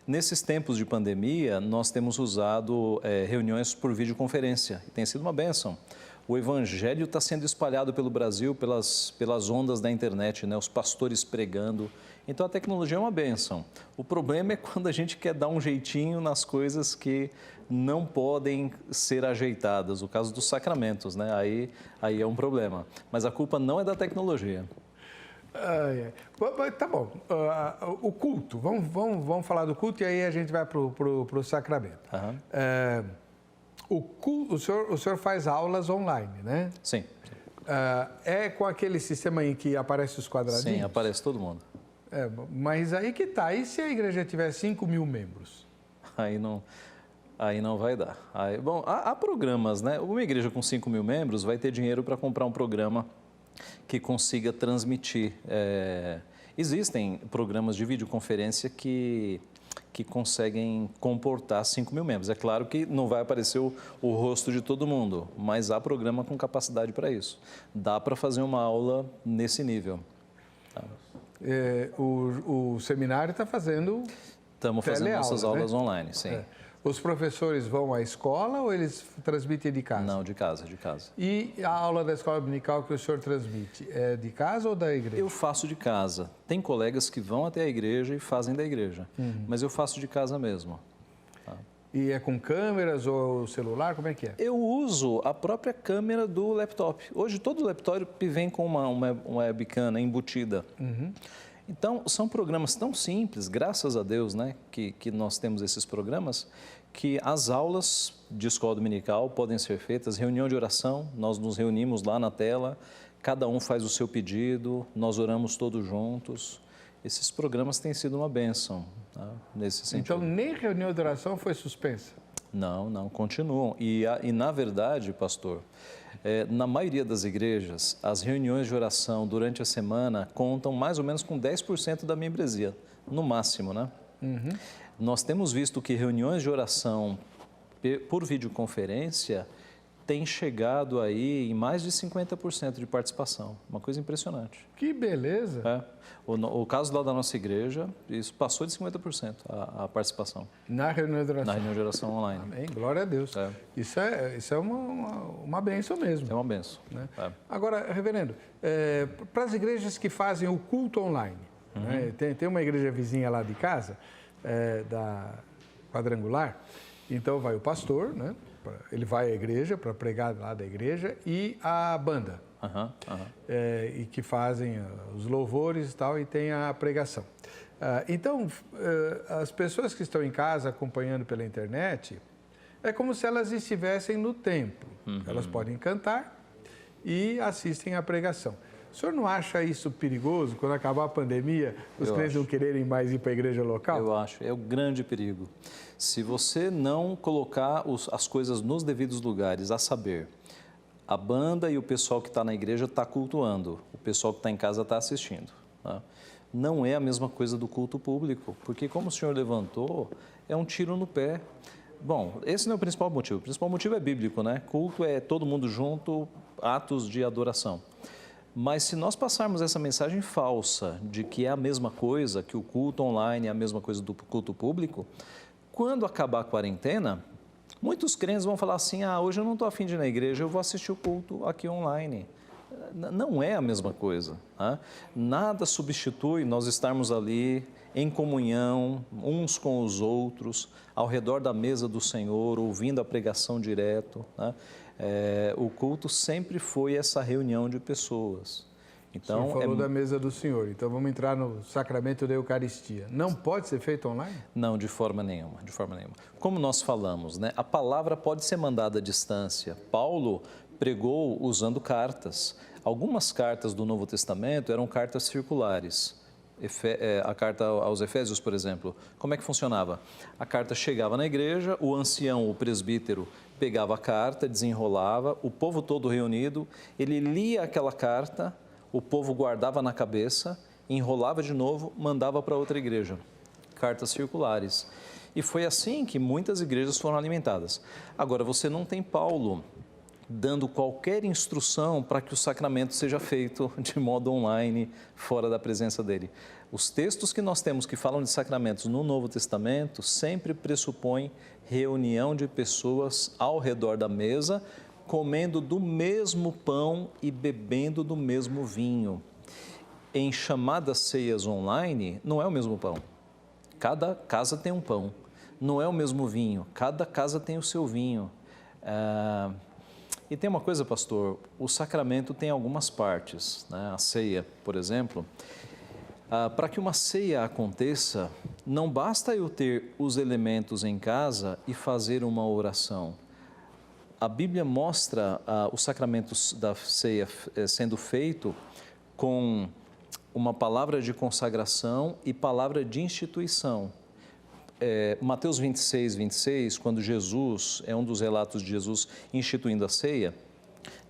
Speaker 2: Nesses tempos de pandemia, nós temos usado reuniões por videoconferência e tem sido uma bênção. O evangelho está sendo espalhado pelo Brasil pelas ondas da internet, né? Os pastores pregando. Então, a tecnologia é uma bênção. O problema é quando a gente quer dar um jeitinho nas coisas que não podem ser ajeitadas. O caso dos sacramentos, né? Aí é um problema. Mas a culpa não é da tecnologia.
Speaker 1: Tá bom. O culto, vamos falar do culto e aí a gente vai para o sacramento.
Speaker 2: Uhum.
Speaker 1: O senhor faz aulas online, né?
Speaker 2: Sim.
Speaker 1: É com aquele sistema em que aparece os quadradinhos?
Speaker 2: Sim, aparece todo mundo.
Speaker 1: Mas aí que tá. E se a igreja tiver 5.000 membros?
Speaker 2: Aí não vai dar. Bom, há programas, né? Uma igreja com 5.000 membros vai ter dinheiro para comprar um programa que consiga transmitir. Existem programas de videoconferência que conseguem comportar 5.000 membros. É claro que não vai aparecer o rosto de todo mundo, mas há programa com capacidade para isso. Dá para fazer uma aula nesse nível. Tá?
Speaker 1: O seminário está fazendo
Speaker 2: Estamos fazendo nossas aulas, né? Online, sim.
Speaker 1: Os professores vão à escola ou eles transmitem de casa?
Speaker 2: Não, de casa.
Speaker 1: E a aula da escola dominical que o senhor transmite, é de casa ou da igreja?
Speaker 2: Eu faço de casa. Tem colegas que vão até a igreja e fazem da igreja, mas eu faço de casa mesmo. Tá?
Speaker 1: E é com câmeras ou celular? Como é que é?
Speaker 2: Eu uso a própria câmera do laptop. Hoje todo laptop vem com uma webcam embutida. Então, são programas tão simples, graças a Deus, né, que nós temos esses programas, que as aulas de escola dominical podem ser feitas, reunião de oração, nós nos reunimos lá na tela, cada um faz o seu pedido, nós oramos todos juntos. Esses programas têm sido uma bênção, tá, nesse sentido.
Speaker 1: Então, nem reunião de oração foi suspensa?
Speaker 2: Não, continuam. E na verdade, pastor, na maioria das igrejas, as reuniões de oração durante a semana contam mais ou menos com 10% da membresia, no máximo, né? Nós temos visto que reuniões de oração por videoconferência têm chegado aí em mais de 50% de participação. Uma coisa impressionante.
Speaker 1: Que beleza!
Speaker 2: O caso lá da nossa igreja, isso passou de 50% a participação.
Speaker 1: Na reunião de oração?
Speaker 2: Na reunião de oração online.
Speaker 1: Amém, glória a Deus. Isso é uma bênção mesmo.
Speaker 2: É uma bênção.
Speaker 1: Né? Agora, reverendo, para as igrejas que fazem o culto online, né? Tem uma igreja vizinha lá de casa, da Quadrangular, então vai o pastor, né? Ele vai à igreja para pregar lá da igreja e a banda, e que fazem os louvores e tal, e tem a pregação. Então, as pessoas que estão em casa acompanhando pela internet, é como se elas estivessem no templo. Elas podem cantar e assistem à pregação. O senhor não acha isso perigoso, quando acabar a pandemia, os crentes não quererem mais ir para a igreja local?
Speaker 2: Eu acho, é o grande perigo. Se você não colocar as coisas nos devidos lugares, a saber, a banda e o pessoal que está na igreja está cultuando, o pessoal que está em casa está assistindo. Tá? Não é a mesma coisa do culto público, porque como o senhor levantou, é um tiro no pé. Bom, esse não é o principal motivo. O principal motivo é bíblico, né? Culto é todo mundo junto, atos de adoração. Mas se nós passarmos essa mensagem falsa de que é a mesma coisa, que o culto online é a mesma coisa do culto público, quando acabar a quarentena, muitos crentes vão falar assim, hoje eu não estou a fim de ir na igreja, eu vou assistir o culto aqui online. Não é a mesma coisa. Tá? Nada substitui nós estarmos ali em comunhão, uns com os outros, ao redor da mesa do Senhor, ouvindo a pregação direto. Tá? O culto sempre foi essa reunião de pessoas.
Speaker 1: Então, você falou da mesa do Senhor, então vamos entrar no sacramento da Eucaristia. Não pode ser feito online?
Speaker 2: Não, de forma nenhuma, de forma nenhuma. Como nós falamos, né, a palavra pode ser mandada à distância. Paulo pregou usando cartas. Algumas cartas do Novo Testamento eram cartas circulares. A carta aos Efésios, por exemplo, como é que funcionava? A carta chegava na igreja, o ancião, o presbítero, pegava a carta, desenrolava, o povo todo reunido, ele lia aquela carta, o povo guardava na cabeça, enrolava de novo, mandava para outra igreja. Cartas circulares. E foi assim que muitas igrejas foram alimentadas. Agora, você não tem Paulo dando qualquer instrução para que o sacramento seja feito de modo online, fora da presença dele. Os textos que nós temos que falam de sacramentos no Novo Testamento sempre pressupõem reunião de pessoas ao redor da mesa, comendo do mesmo pão e bebendo do mesmo vinho. Em chamadas ceias online, não é o mesmo pão. Cada casa tem um pão. Não é o mesmo vinho. Cada casa tem o seu vinho. E tem uma coisa, pastor, o sacramento tem algumas partes, né? A ceia, por exemplo. Para que uma ceia aconteça, não basta eu ter os elementos em casa e fazer uma oração. A Bíblia mostra os sacramentos da ceia sendo feito com uma palavra de consagração e palavra de instituição. Mateus 26, quando Jesus, é um dos relatos de Jesus instituindo a ceia,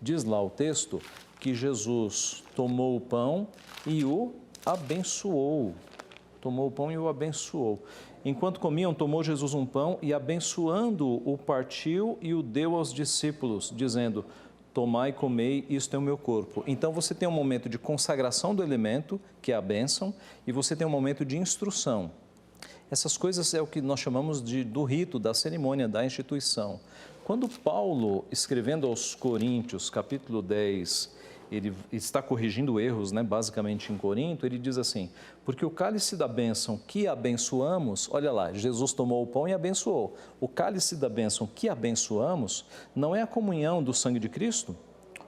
Speaker 2: diz lá o texto que Jesus tomou o pão e o abençoou. Tomou o pão e o abençoou. Enquanto comiam, tomou Jesus um pão e, abençoando-o, o partiu e o deu aos discípulos, dizendo: tomai e comei, isto é o meu corpo. Então, você tem um momento de consagração do elemento, que é a bênção, e você tem um momento de instrução. Essas coisas é o que nós chamamos do rito, da cerimônia, da instituição. Quando Paulo, escrevendo aos Coríntios, capítulo 10, ele está corrigindo erros, né, basicamente em Corinto, ele diz assim: porque o cálice da bênção que abençoamos, olha lá, Jesus tomou o pão e abençoou. O cálice da bênção que abençoamos não é a comunhão do sangue de Cristo?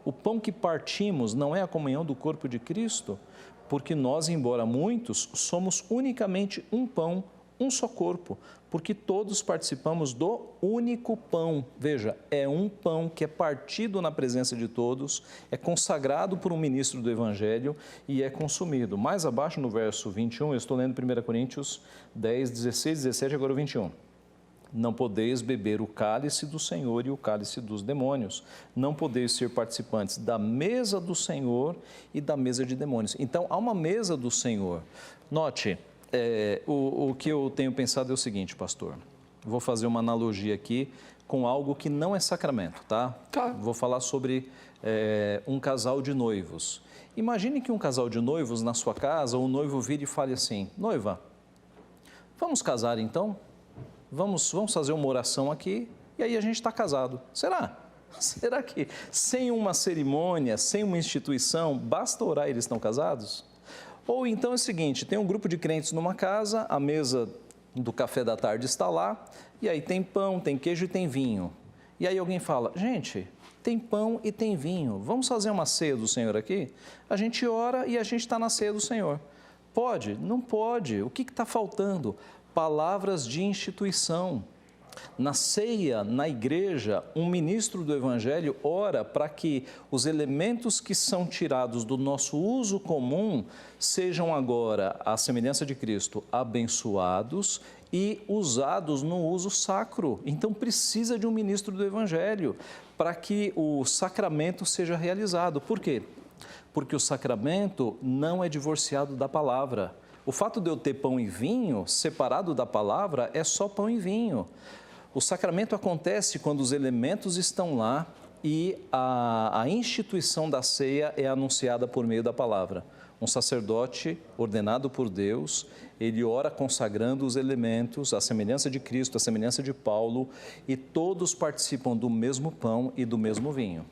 Speaker 2: O pão que partimos não é a comunhão do corpo de Cristo? Porque nós, embora muitos, somos unicamente um pão, um só corpo, porque todos participamos do único pão. Veja, é um pão que é partido na presença de todos, é consagrado por um ministro do Evangelho e é consumido. Mais abaixo, no verso 21, eu estou lendo 1 Coríntios 10, 16, 17, agora o 21. Não podeis beber o cálice do Senhor e o cálice dos demônios. Não podeis ser participantes da mesa do Senhor e da mesa de demônios. Então, há uma mesa do Senhor. Note, o que eu tenho pensado é o seguinte, pastor. Vou fazer uma analogia aqui com algo que não é sacramento, tá? Vou falar sobre um casal de noivos. Imagine que um casal de noivos na sua casa, o noivo vira e fale assim: noiva, vamos casar então? Vamos fazer uma oração aqui e aí a gente está casado. Será? Será que sem uma cerimônia, sem uma instituição, basta orar e eles estão casados? Ou então é o seguinte, tem um grupo de crentes numa casa, a mesa do café da tarde está lá, e aí tem pão, tem queijo e tem vinho. E aí alguém fala: gente, tem pão e tem vinho, vamos fazer uma ceia do Senhor aqui? A gente ora e a gente está na ceia do Senhor. Pode? Não pode. O que está faltando? Palavras de instituição. Na ceia, na igreja, um ministro do Evangelho ora para que os elementos que são tirados do nosso uso comum sejam agora, à semelhança de Cristo, abençoados e usados no uso sacro. Então precisa de um ministro do Evangelho para que o sacramento seja realizado. Por quê? Porque o sacramento não é divorciado da palavra. O fato de eu ter pão e vinho separado da palavra é só pão e vinho. O sacramento acontece quando os elementos estão lá e a instituição da ceia é anunciada por meio da palavra. Um sacerdote ordenado por Deus, ele ora consagrando os elementos, a semelhança de Cristo, a semelhança de Paulo, e todos participam do mesmo pão e do mesmo vinho.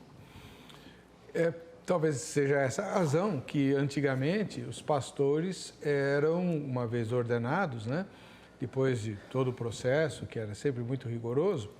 Speaker 1: Talvez seja essa a razão que antigamente os pastores eram, uma vez ordenados, né? Depois de todo o processo, que era sempre muito rigoroso,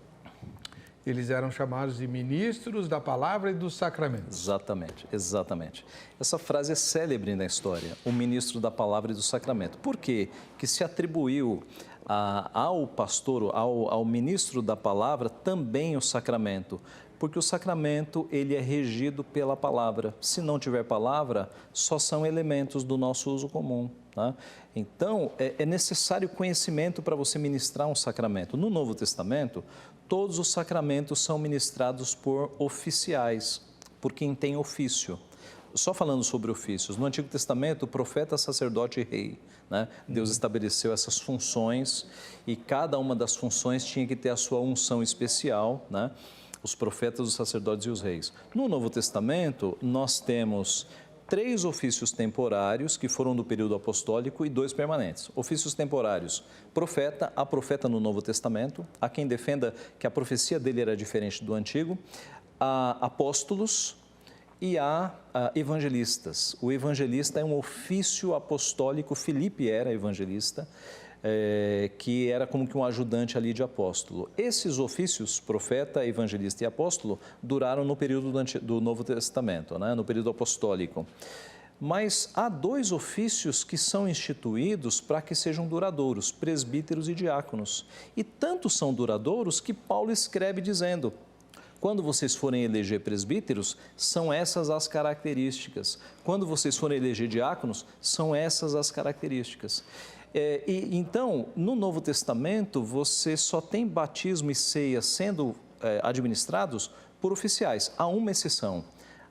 Speaker 1: eles eram chamados de ministros da palavra e dos sacramentos.
Speaker 2: Exatamente, exatamente. Essa frase é célebre na história, o ministro da palavra e do sacramento. Por quê? Que se atribuiu ao pastor, ao ministro da palavra, também o sacramento. Porque o sacramento, ele é regido pela palavra. Se não tiver palavra, só são elementos do nosso uso comum. Tá? Então, é necessário conhecimento para você ministrar um sacramento. No Novo Testamento, todos os sacramentos são ministrados por oficiais, por quem tem ofício. Só falando sobre ofícios, no Antigo Testamento, profeta, sacerdote e rei, né? Deus estabeleceu essas funções e cada uma das funções tinha que ter a sua unção especial, né? Os profetas, os sacerdotes e os reis. No Novo Testamento, nós temos 3 ofícios temporários que foram do período apostólico e 2 permanentes. Ofícios temporários, profeta, há profeta no Novo Testamento, há quem defenda que a profecia dele era diferente do Antigo, há apóstolos e há evangelistas. O evangelista é um ofício apostólico, Filipe era evangelista, que era como que um ajudante ali de apóstolo. Esses ofícios, profeta, evangelista e apóstolo, duraram no período do Novo Testamento, né? No período apostólico. Mas há 2 ofícios que são instituídos para que sejam duradouros, presbíteros e diáconos. E tanto são duradouros que Paulo escreve dizendo: quando vocês forem eleger presbíteros, são essas as características. Quando vocês forem eleger diáconos, são essas as características. Então, no Novo Testamento, você só tem batismo e ceia sendo administrados por oficiais. Há uma exceção,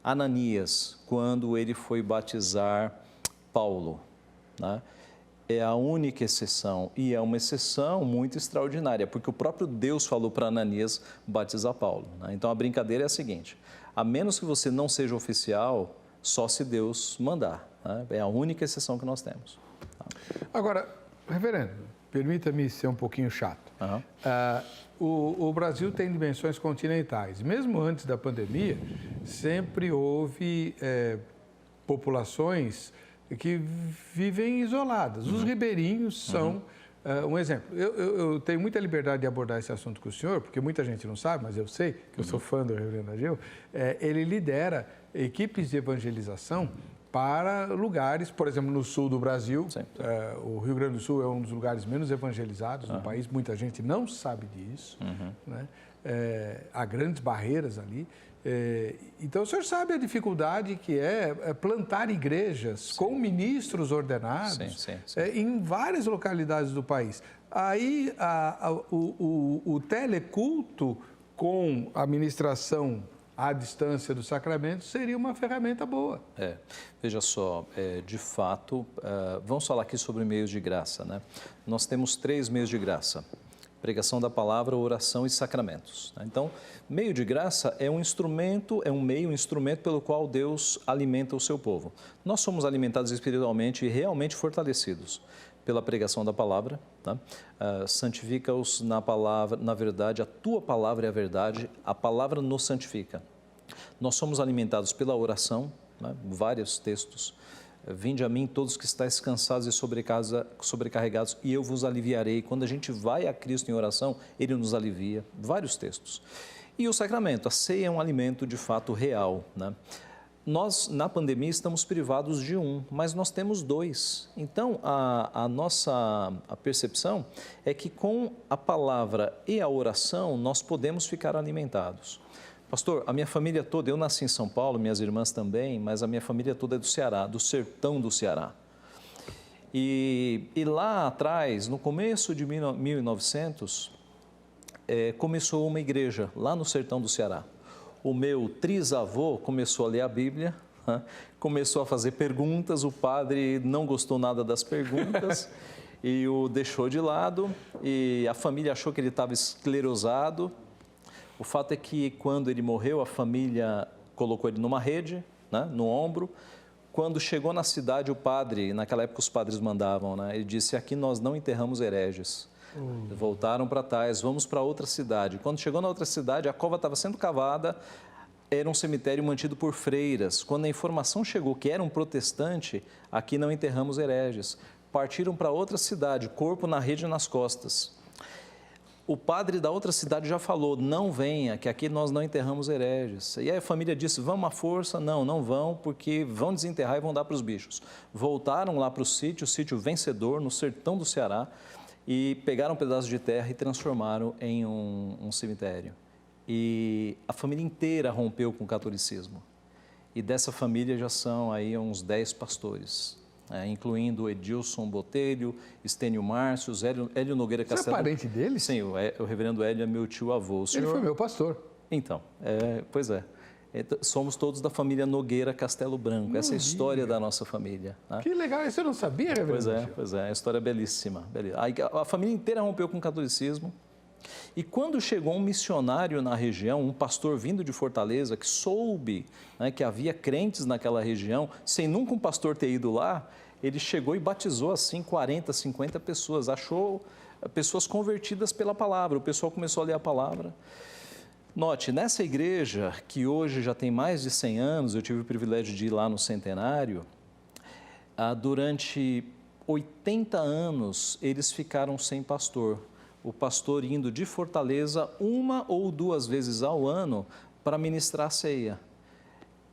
Speaker 2: Ananias, quando ele foi batizar Paulo, né? É a única exceção e é uma exceção muito extraordinária, porque o próprio Deus falou para Ananias batizar Paulo, né? Então, a brincadeira é a seguinte: a menos que você não seja oficial, só se Deus mandar, né? É a única exceção que nós temos.
Speaker 1: Agora, reverendo, permita-me ser um pouquinho chato. O Brasil tem dimensões continentais. Mesmo antes da pandemia, sempre houve populações que vivem isoladas. Os ribeirinhos são um exemplo. Eu tenho muita liberdade de abordar esse assunto com o senhor, porque muita gente não sabe, mas eu sei, que eu sou fã do reverendo Ageu. Ele lidera equipes de evangelização para lugares, por exemplo, no sul do Brasil. O Rio Grande do Sul é um dos lugares menos evangelizados do país. Muita gente não sabe disso, né? Há grandes barreiras ali. Então, o senhor sabe a dificuldade que é plantar igrejas com ministros ordenados em várias localidades do país. Aí, o teleculto com a ministração à distância do sacramento seria uma ferramenta boa.
Speaker 2: Veja só, de fato, vamos falar aqui sobre meios de graça, né? Nós temos 3 meios de graça: pregação da palavra, oração e sacramentos. Então, meio de graça é um instrumento, um instrumento pelo qual Deus alimenta o seu povo. Nós somos alimentados espiritualmente e realmente fortalecidos pela pregação da palavra, tá? Santifica-os na palavra, na verdade, a tua palavra é a verdade, a palavra nos santifica. Nós somos alimentados pela oração, né? Vários textos. Vinde a mim todos que estáis cansados e sobrecarregados e eu vos aliviarei. Quando a gente vai a Cristo em oração, Ele nos alivia. Vários textos. E o sacramento, a ceia é um alimento de fato real, né? Nós, na pandemia, estamos privados de um, mas nós temos 2. Então, a nossa percepção é que com a palavra e a oração, nós podemos ficar alimentados. Pastor, a minha família toda, eu nasci em São Paulo, minhas irmãs também, mas a minha família toda é do Ceará, do sertão do Ceará. E lá atrás, no começo de 1900, começou uma igreja lá no sertão do Ceará. O meu trisavô começou a ler a Bíblia, começou a fazer perguntas, o padre não gostou nada das perguntas e o deixou de lado, e a família achou que ele estava esclerosado. O fato é que quando ele morreu, a família colocou ele numa rede, né, no ombro. Quando chegou na cidade, o padre, naquela época os padres mandavam, né, ele disse: aqui nós não enterramos hereges. Voltaram para trás, vamos para outra cidade. Quando chegou na outra cidade, a cova estava sendo cavada, era um cemitério mantido por freiras. Quando a informação chegou que era um protestante, aqui não enterramos hereges. Partiram para outra cidade, corpo na rede e nas costas. O padre da outra cidade já falou, não venha, que aqui nós não enterramos hereges. E aí a família disse, vamos à força? Não, não vão, porque vão desenterrar e vão dar para os bichos. Voltaram lá para o sítio Vencedor, no sertão do Ceará, e pegaram um pedaço de terra e transformaram em um cemitério. E a família inteira rompeu com o catolicismo. E dessa família já são aí uns 10 pastores. Incluindo Edilson Botelho, Estênio Márcio, Hélio Nogueira Castelo.
Speaker 1: Você é parente dele?
Speaker 2: Sim, o reverendo Hélio é meu tio-avô.
Speaker 1: Ele foi meu pastor.
Speaker 2: Então, pois é. Somos todos da família Nogueira Castelo Branco. Essa é a história da nossa família. Né?
Speaker 1: Que legal, isso eu não sabia, reverendo.
Speaker 2: Pois é, a história é belíssima. A família inteira rompeu com o catolicismo. E quando chegou um missionário na região, um pastor vindo de Fortaleza, que soube, né, que havia crentes naquela região, sem nunca um pastor ter ido lá, ele chegou e batizou assim 40, 50 pessoas, achou pessoas convertidas pela palavra, o pessoal começou a ler a palavra. Note, nessa igreja, que hoje já tem mais de 100 anos, eu tive o privilégio de ir lá no centenário, durante 80 anos eles ficaram sem pastor. O pastor indo de Fortaleza 1 ou 2 vezes ao ano para ministrar a ceia.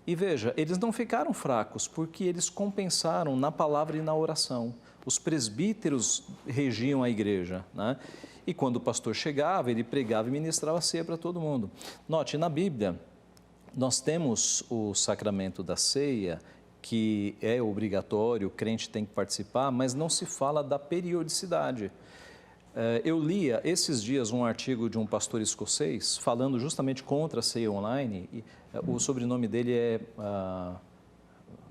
Speaker 2: E veja, eles não ficaram fracos, porque eles compensaram na palavra e na oração. Os presbíteros regiam a igreja, né? E quando o pastor chegava, ele pregava e ministrava a ceia para todo mundo. Note, na Bíblia, nós temos o sacramento da ceia, que é obrigatório, o crente tem que participar, mas não se fala da periodicidade. Eu lia esses dias um artigo de um pastor escocês falando justamente contra a ceia online. E, o sobrenome dele é...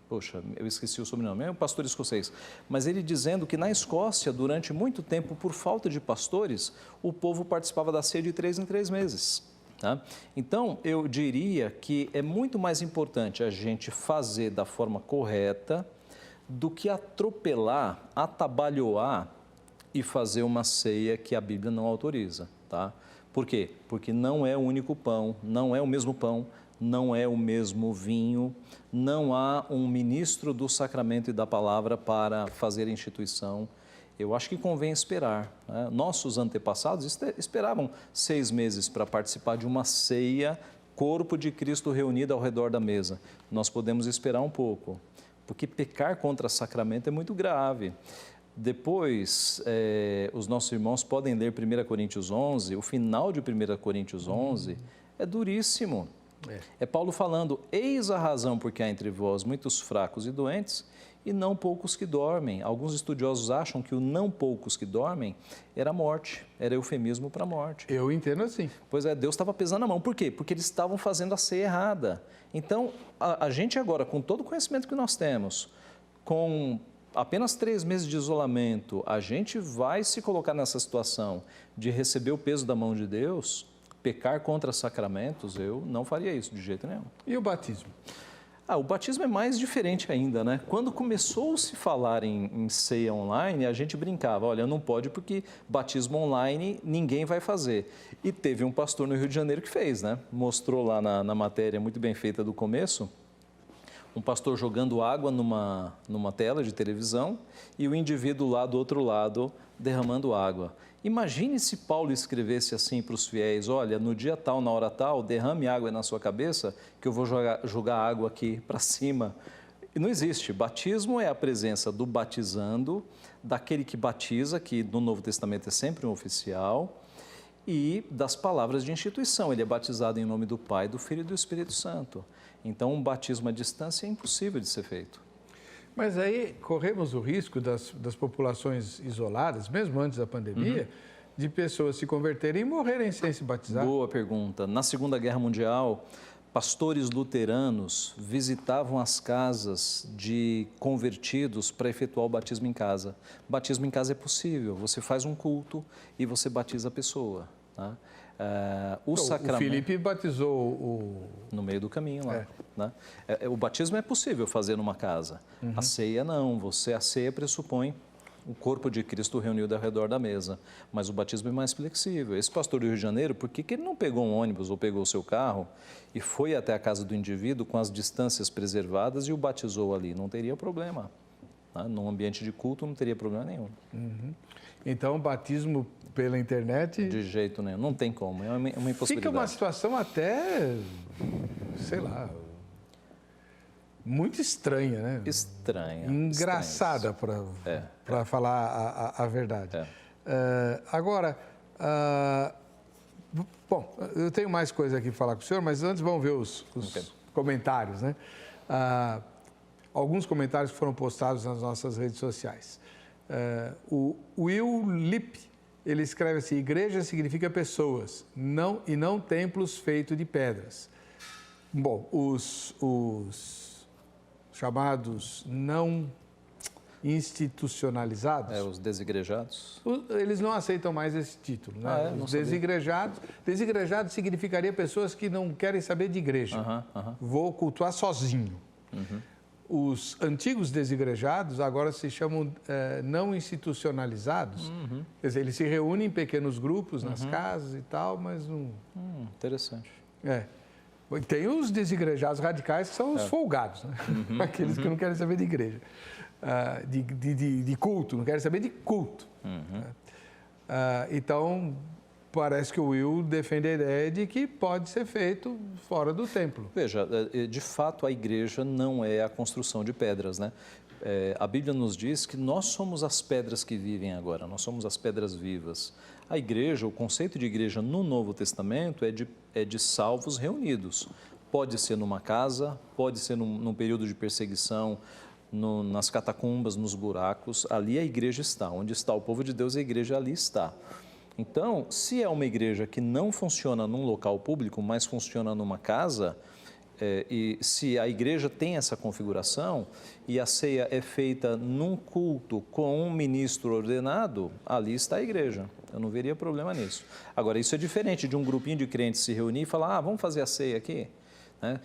Speaker 2: poxa, eu esqueci o sobrenome. É um pastor escocês. Mas ele dizendo que na Escócia, durante muito tempo, por falta de pastores, o povo participava da ceia de 3 em 3 meses. Tá? Então, eu diria que é muito mais importante a gente fazer da forma correta do que atropelar, atabalhoar e fazer uma ceia que a Bíblia não autoriza, tá? Por quê? Porque não é o único pão, não é o mesmo pão, não é o mesmo vinho, não há um ministro do sacramento e da palavra para fazer a instituição. Eu acho que convém esperar, né? Nossos antepassados esperavam 6 meses para participar de uma ceia, corpo de Cristo reunido ao redor da mesa. Nós podemos esperar um pouco, porque pecar contra sacramento é muito grave. Depois, os nossos irmãos podem ler 1 Coríntios 11, o final de 1 Coríntios 11 é duríssimo. É Paulo falando, eis a razão porque há entre vós muitos fracos e doentes e não poucos que dormem. Alguns estudiosos acham que o não poucos que dormem era morte, era eufemismo para morte.
Speaker 1: Eu entendo assim.
Speaker 2: Pois é, Deus estava pesando a mão. Por quê? Porque eles estavam fazendo a ceia errada. Então, a gente agora, com todo o conhecimento que nós temos, com apenas 3 meses de isolamento, a gente vai se colocar nessa situação de receber o peso da mão de Deus, pecar contra sacramentos, eu não faria isso de jeito nenhum.
Speaker 1: E o batismo?
Speaker 2: O batismo é mais diferente ainda, né? Quando começou a se falar em ceia online, a gente brincava, olha, não pode porque batismo online ninguém vai fazer. E teve um pastor no Rio de Janeiro que fez, né? Mostrou lá na matéria muito bem feita do começo, um pastor jogando água numa tela de televisão e o indivíduo lá do outro lado derramando água. Imagine se Paulo escrevesse assim para os fiéis, olha, no dia tal, na hora tal, derrame água na sua cabeça que eu vou jogar água aqui para cima. E não existe. Batismo é a presença do batizando, daquele que batiza, que no Novo Testamento é sempre um oficial, e das palavras de instituição. Ele é batizado em nome do Pai, do Filho e do Espírito Santo. Então, um batismo à distância é impossível de ser feito.
Speaker 1: Mas aí corremos o risco das populações isoladas, mesmo antes da pandemia, de pessoas se converterem e morrerem sem se batizar.
Speaker 2: Boa pergunta. Na Segunda Guerra Mundial, pastores luteranos visitavam as casas de convertidos para efetuar o batismo em casa. Batismo em casa é possível. Você faz um culto e você batiza a pessoa, tá? O
Speaker 1: Felipe batizou
Speaker 2: no meio do caminho lá. Né? O batismo é possível fazer numa casa. A ceia não. A ceia pressupõe o corpo de Cristo reunido ao redor da mesa. Mas o batismo é mais flexível. Esse pastor do Rio de Janeiro, por que ele não pegou um ônibus ou pegou o seu carro e foi até a casa do indivíduo com as distâncias preservadas e o batizou ali? Não teria problema. Tá? Num ambiente de culto não teria problema nenhum.
Speaker 1: Então, o batismo pela internet...
Speaker 2: De jeito nenhum, não tem como, é uma impossibilidade.
Speaker 1: Fica uma situação até, sei lá, muito estranha, né?
Speaker 2: Estranha.
Speaker 1: Engraçada, para falar a verdade. Agora, bom, eu tenho mais coisa aqui para falar com o senhor, mas antes vamos ver os comentários, né? Alguns comentários que foram postados nas nossas redes sociais. O Will Lipp, ele escreve assim: igreja significa pessoas, e não templos feitos de pedras. Bom, os chamados não institucionalizados...
Speaker 2: os desigrejados?
Speaker 1: Eles não aceitam mais esse título, né? Os desigrejados significaria pessoas que não querem saber de igreja. Vou cultuar sozinho. Os antigos desigrejados agora se chamam não institucionalizados. Quer dizer, eles se reúnem em pequenos grupos nas casas e tal, mas não...
Speaker 2: Interessante.
Speaker 1: Tem os desigrejados radicais, que são os folgados, né? Aqueles que não querem saber de igreja, de culto, não querem saber de culto. Então, parece que o Will defende a ideia de que pode ser feito fora do templo.
Speaker 2: Veja, de fato a igreja não é a construção de pedras, né? A Bíblia nos diz que nós somos as pedras que vivem agora, nós somos as pedras vivas. A igreja, o conceito de igreja no Novo Testamento é de salvos reunidos. Pode ser numa casa, pode ser num período de perseguição, nas catacumbas, nos buracos. Ali a igreja está. Onde está o povo de Deus, a igreja ali está. Então, se é uma igreja que não funciona num local público, mas funciona numa casa, e se a igreja tem essa configuração e a ceia é feita num culto com um ministro ordenado, ali está a igreja. Eu não veria problema nisso. Agora, isso é diferente de um grupinho de crentes se reunir e falar, vamos fazer a ceia aqui, né?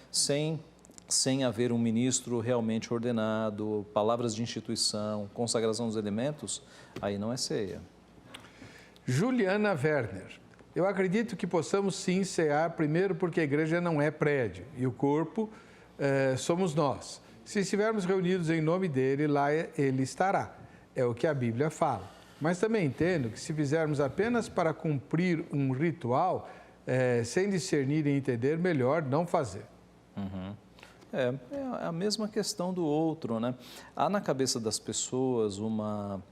Speaker 2: Sem haver um ministro realmente ordenado, palavras de instituição, consagração dos elementos, aí não é ceia.
Speaker 1: Juliana Werner. Eu acredito que possamos sim cear, primeiro porque a igreja não é prédio e o corpo somos nós. Se estivermos reunidos em nome dele, lá ele estará. É o que a Bíblia fala. Mas também entendo que se fizermos apenas para cumprir um ritual, sem discernir e entender, melhor não fazer.
Speaker 2: É a mesma questão do outro, né? Há na cabeça das pessoas uma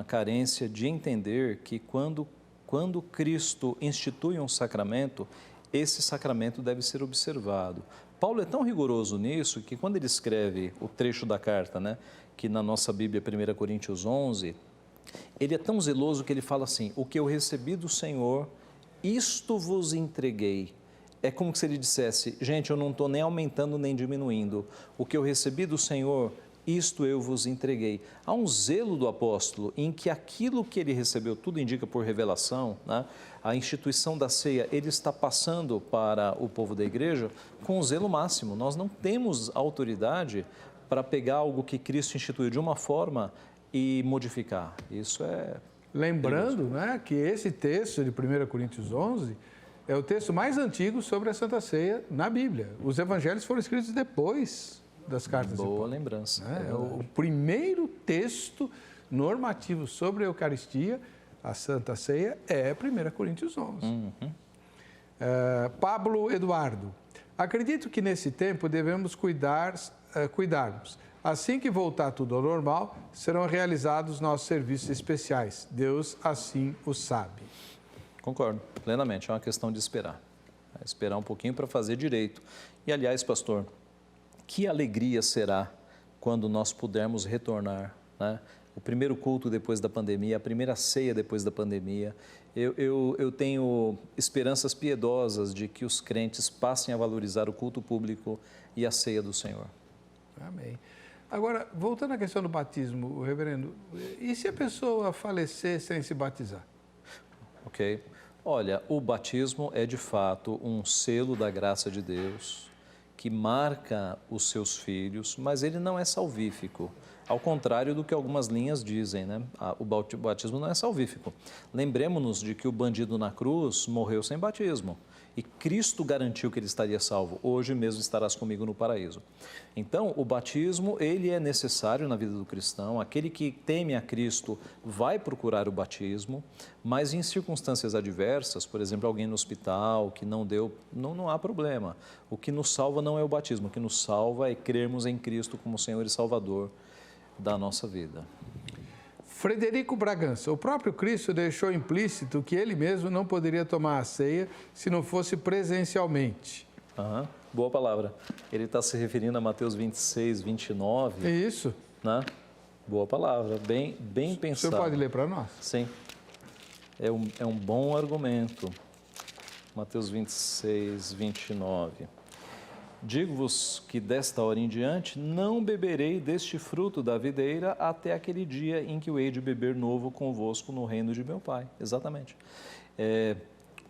Speaker 2: carência de entender que quando Cristo institui um sacramento, esse sacramento deve ser observado. Paulo é tão rigoroso nisso que quando ele escreve o trecho da carta, né, que na nossa Bíblia, 1 Coríntios 11, ele é tão zeloso que ele fala assim, o que eu recebi do Senhor, isto vos entreguei. É como se ele dissesse, gente, eu não estou nem aumentando nem diminuindo. O que eu recebi do Senhor, isto eu vos entreguei. Há um zelo do apóstolo em que aquilo que ele recebeu, tudo indica por revelação, né? A instituição da ceia, ele está passando para o povo da igreja com um zelo máximo. Nós não temos autoridade para pegar algo que Cristo instituiu de uma forma e modificar. Isso é...
Speaker 1: Lembrando, né, que esse texto de 1 Coríntios 11 é o texto mais antigo sobre a Santa Ceia na Bíblia. Os evangelhos foram escritos depois das cartas de Paulo.
Speaker 2: Boa lembrança.
Speaker 1: É o primeiro texto normativo sobre a Eucaristia, a Santa Ceia, é 1 Coríntios 11. Pablo Eduardo. Acredito que nesse tempo devemos cuidarmos. Assim que voltar tudo ao normal, serão realizados nossos serviços especiais. Deus assim o sabe.
Speaker 2: Concordo, plenamente. É uma questão de esperar. Esperar um pouquinho para fazer direito. E, aliás, pastor, que alegria será quando nós pudermos retornar, né? O primeiro culto depois da pandemia, a primeira ceia depois da pandemia. Eu tenho esperanças piedosas de que os crentes passem a valorizar o culto público e a ceia do Senhor.
Speaker 1: Amém. Agora, voltando à questão do batismo, reverendo, e se a pessoa falecer sem se batizar?
Speaker 2: Ok. Olha, o batismo é de fato um selo da graça de Deus que marca os seus filhos, mas ele não é salvífico. Ao contrário do que algumas linhas dizem, né? O batismo não é salvífico. Lembremos-nos de que o bandido na cruz morreu sem batismo. E Cristo garantiu que ele estaria salvo. Hoje mesmo estarás comigo no paraíso. Então, o batismo, ele é necessário na vida do cristão. Aquele que teme a Cristo vai procurar o batismo, mas em circunstâncias adversas, por exemplo, alguém no hospital que não deu, não há problema. O que nos salva não é o batismo, o que nos salva é crermos em Cristo como Senhor e Salvador da nossa vida.
Speaker 1: Frederico Bragança, o próprio Cristo deixou implícito que ele mesmo não poderia tomar a ceia se não fosse presencialmente.
Speaker 2: Boa palavra. Ele está se referindo a Mateus 26, 29.
Speaker 1: Isso.
Speaker 2: Né? Boa palavra, bem pensado.
Speaker 1: O senhor pode ler para nós?
Speaker 2: Sim. É um bom argumento. Mateus 26, 29. Digo-vos que desta hora em diante não beberei deste fruto da videira até aquele dia em que eu hei de beber novo convosco no reino de meu Pai. Exatamente.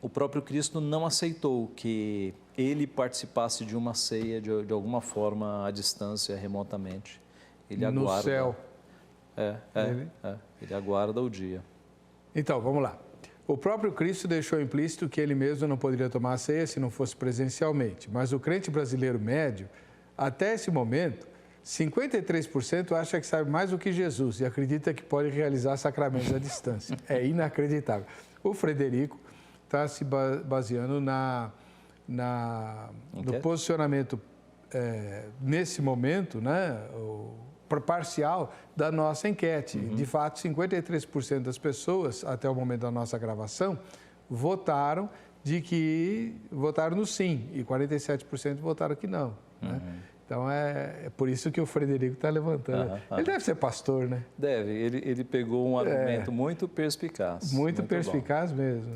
Speaker 2: O próprio Cristo não aceitou que ele participasse de uma ceia de alguma forma à distância, remotamente. Ele aguarda.
Speaker 1: No céu.
Speaker 2: Ele aguarda o dia.
Speaker 1: Então, vamos lá. O próprio Cristo deixou implícito que ele mesmo não poderia tomar a ceia se não fosse presencialmente. Mas o crente brasileiro médio, até esse momento, 53% acha que sabe mais do que Jesus e acredita que pode realizar sacramentos à distância. É inacreditável. O Frederico está se baseando no posicionamento, nesse momento, né, parcial da nossa enquete. De fato, 53% das pessoas, até o momento da nossa gravação, votaram no sim e 47% votaram que não. Né? Então, é por isso que o Frederico está levantando. Ele deve ser pastor, né?
Speaker 2: Deve. Ele pegou um argumento muito perspicaz.
Speaker 1: Muito perspicaz mesmo.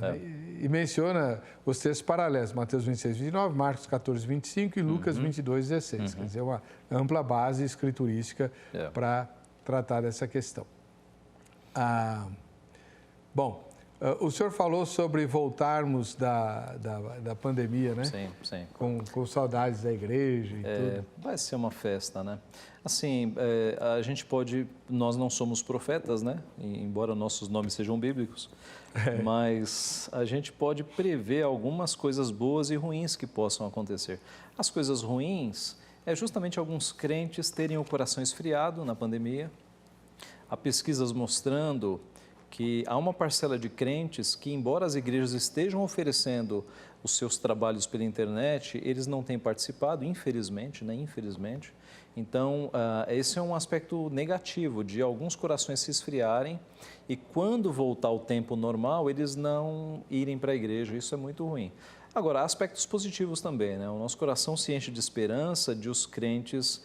Speaker 1: E menciona os textos paralelos, Mateus 26, 29, Marcos 14, 25 e Lucas 22, 16. Quer dizer, uma ampla base escriturística para tratar dessa questão. Bom, o senhor falou sobre voltarmos da pandemia, né?
Speaker 2: Sim.
Speaker 1: Com saudades da igreja e tudo.
Speaker 2: Vai ser uma festa, né? Assim, a gente nós não somos profetas, né? Embora nossos nomes sejam bíblicos, mas a gente pode prever algumas coisas boas e ruins que possam acontecer. As coisas ruins é justamente alguns crentes terem o coração esfriado na pandemia. Há pesquisas mostrando que há uma parcela de crentes que, embora as igrejas estejam oferecendo os seus trabalhos pela internet, eles não têm participado, infelizmente, né? Infelizmente. Então, esse é um aspecto negativo de alguns corações se esfriarem e, quando voltar ao tempo normal, eles não irem para a igreja. Isso é muito ruim. Agora, há aspectos positivos também, né? O nosso coração se enche de esperança de os crentes,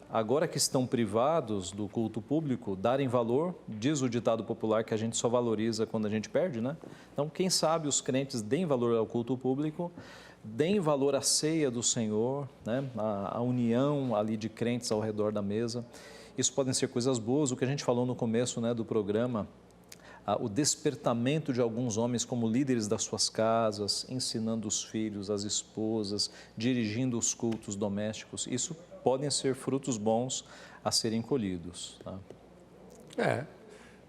Speaker 2: agora que estão privados do culto público, darem valor. Diz o ditado popular que a gente só valoriza quando a gente perde, né? Então, quem sabe os crentes deem valor ao culto público, deem valor à ceia do Senhor, né? A união ali de crentes ao redor da mesa. Isso podem ser coisas boas. O que a gente falou no começo, né, do programa, o despertamento de alguns homens como líderes das suas casas, ensinando os filhos, as esposas, dirigindo os cultos domésticos. Isso podem ser frutos bons a serem colhidos. Tá?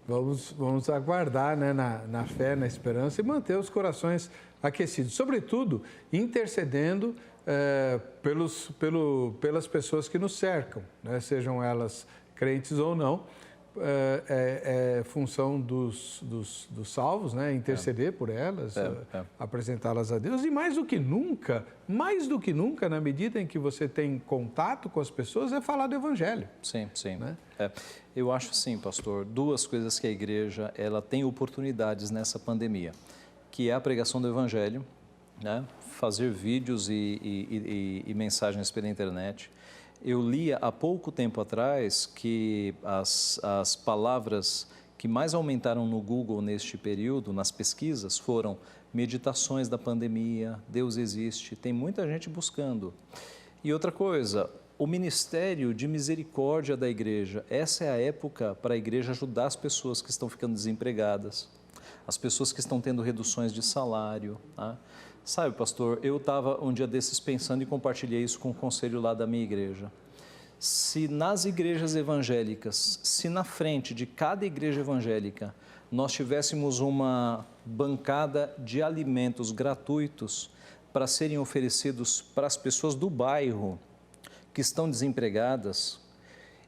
Speaker 1: Vamos aguardar, né, na fé, na esperança e manter os corações aquecidos. Sobretudo, intercedendo pelas pessoas que nos cercam, né, sejam elas crentes ou não. É função dos salvos, né? Interceder por elas, apresentá-las a Deus. E mais do que nunca, na medida em que você tem contato com as pessoas, é falar do Evangelho.
Speaker 2: Sim.
Speaker 1: Né?
Speaker 2: Eu acho assim, pastor, duas coisas que a igreja ela tem oportunidades nessa pandemia, que é a pregação do Evangelho, né? Fazer vídeos e mensagens pela internet. Eu lia há pouco tempo atrás que as palavras que mais aumentaram no Google neste período, nas pesquisas, foram meditações da pandemia, Deus existe, tem muita gente buscando. E outra coisa, o ministério de misericórdia da igreja, essa é a época para a igreja ajudar as pessoas que estão ficando desempregadas, as pessoas que estão tendo reduções de salário, tá? Sabe, pastor, eu estava um dia desses pensando e compartilhei isso com o conselho lá da minha igreja. Se nas igrejas evangélicas, se na frente de cada igreja evangélica nós tivéssemos uma bancada de alimentos gratuitos para serem oferecidos para as pessoas do bairro que estão desempregadas,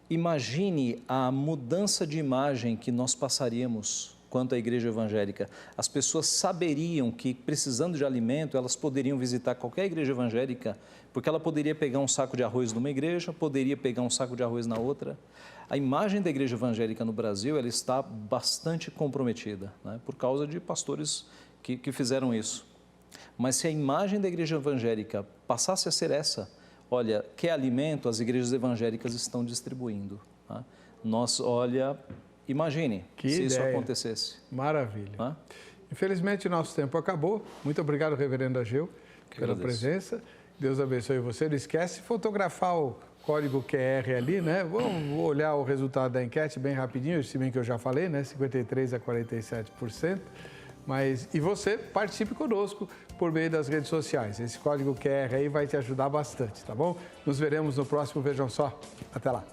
Speaker 2: imagine a mudança de imagem que nós passaríamos quanto à igreja evangélica. As pessoas saberiam que, precisando de alimento, elas poderiam visitar qualquer igreja evangélica, porque ela poderia pegar um saco de arroz numa igreja, poderia pegar um saco de arroz na outra. A imagem da igreja evangélica no Brasil, ela está bastante comprometida, né, por causa de pastores que fizeram isso. Mas se a imagem da igreja evangélica passasse a ser essa, olha, que alimento as igrejas evangélicas estão distribuindo. Tá? Imagine se isso acontecesse.
Speaker 1: Maravilha.
Speaker 2: Tá?
Speaker 1: Infelizmente, o nosso tempo acabou. Muito obrigado, reverendo Ageu, pela presença. Deus abençoe você. Não esquece de fotografar o código QR ali, né? Vamos olhar o resultado da enquete bem rapidinho, se bem que eu já falei, né? 53% a 47%. E você participe conosco por meio das redes sociais. Esse código QR aí vai te ajudar bastante, tá bom? Nos veremos no próximo Vejam Só. Até lá.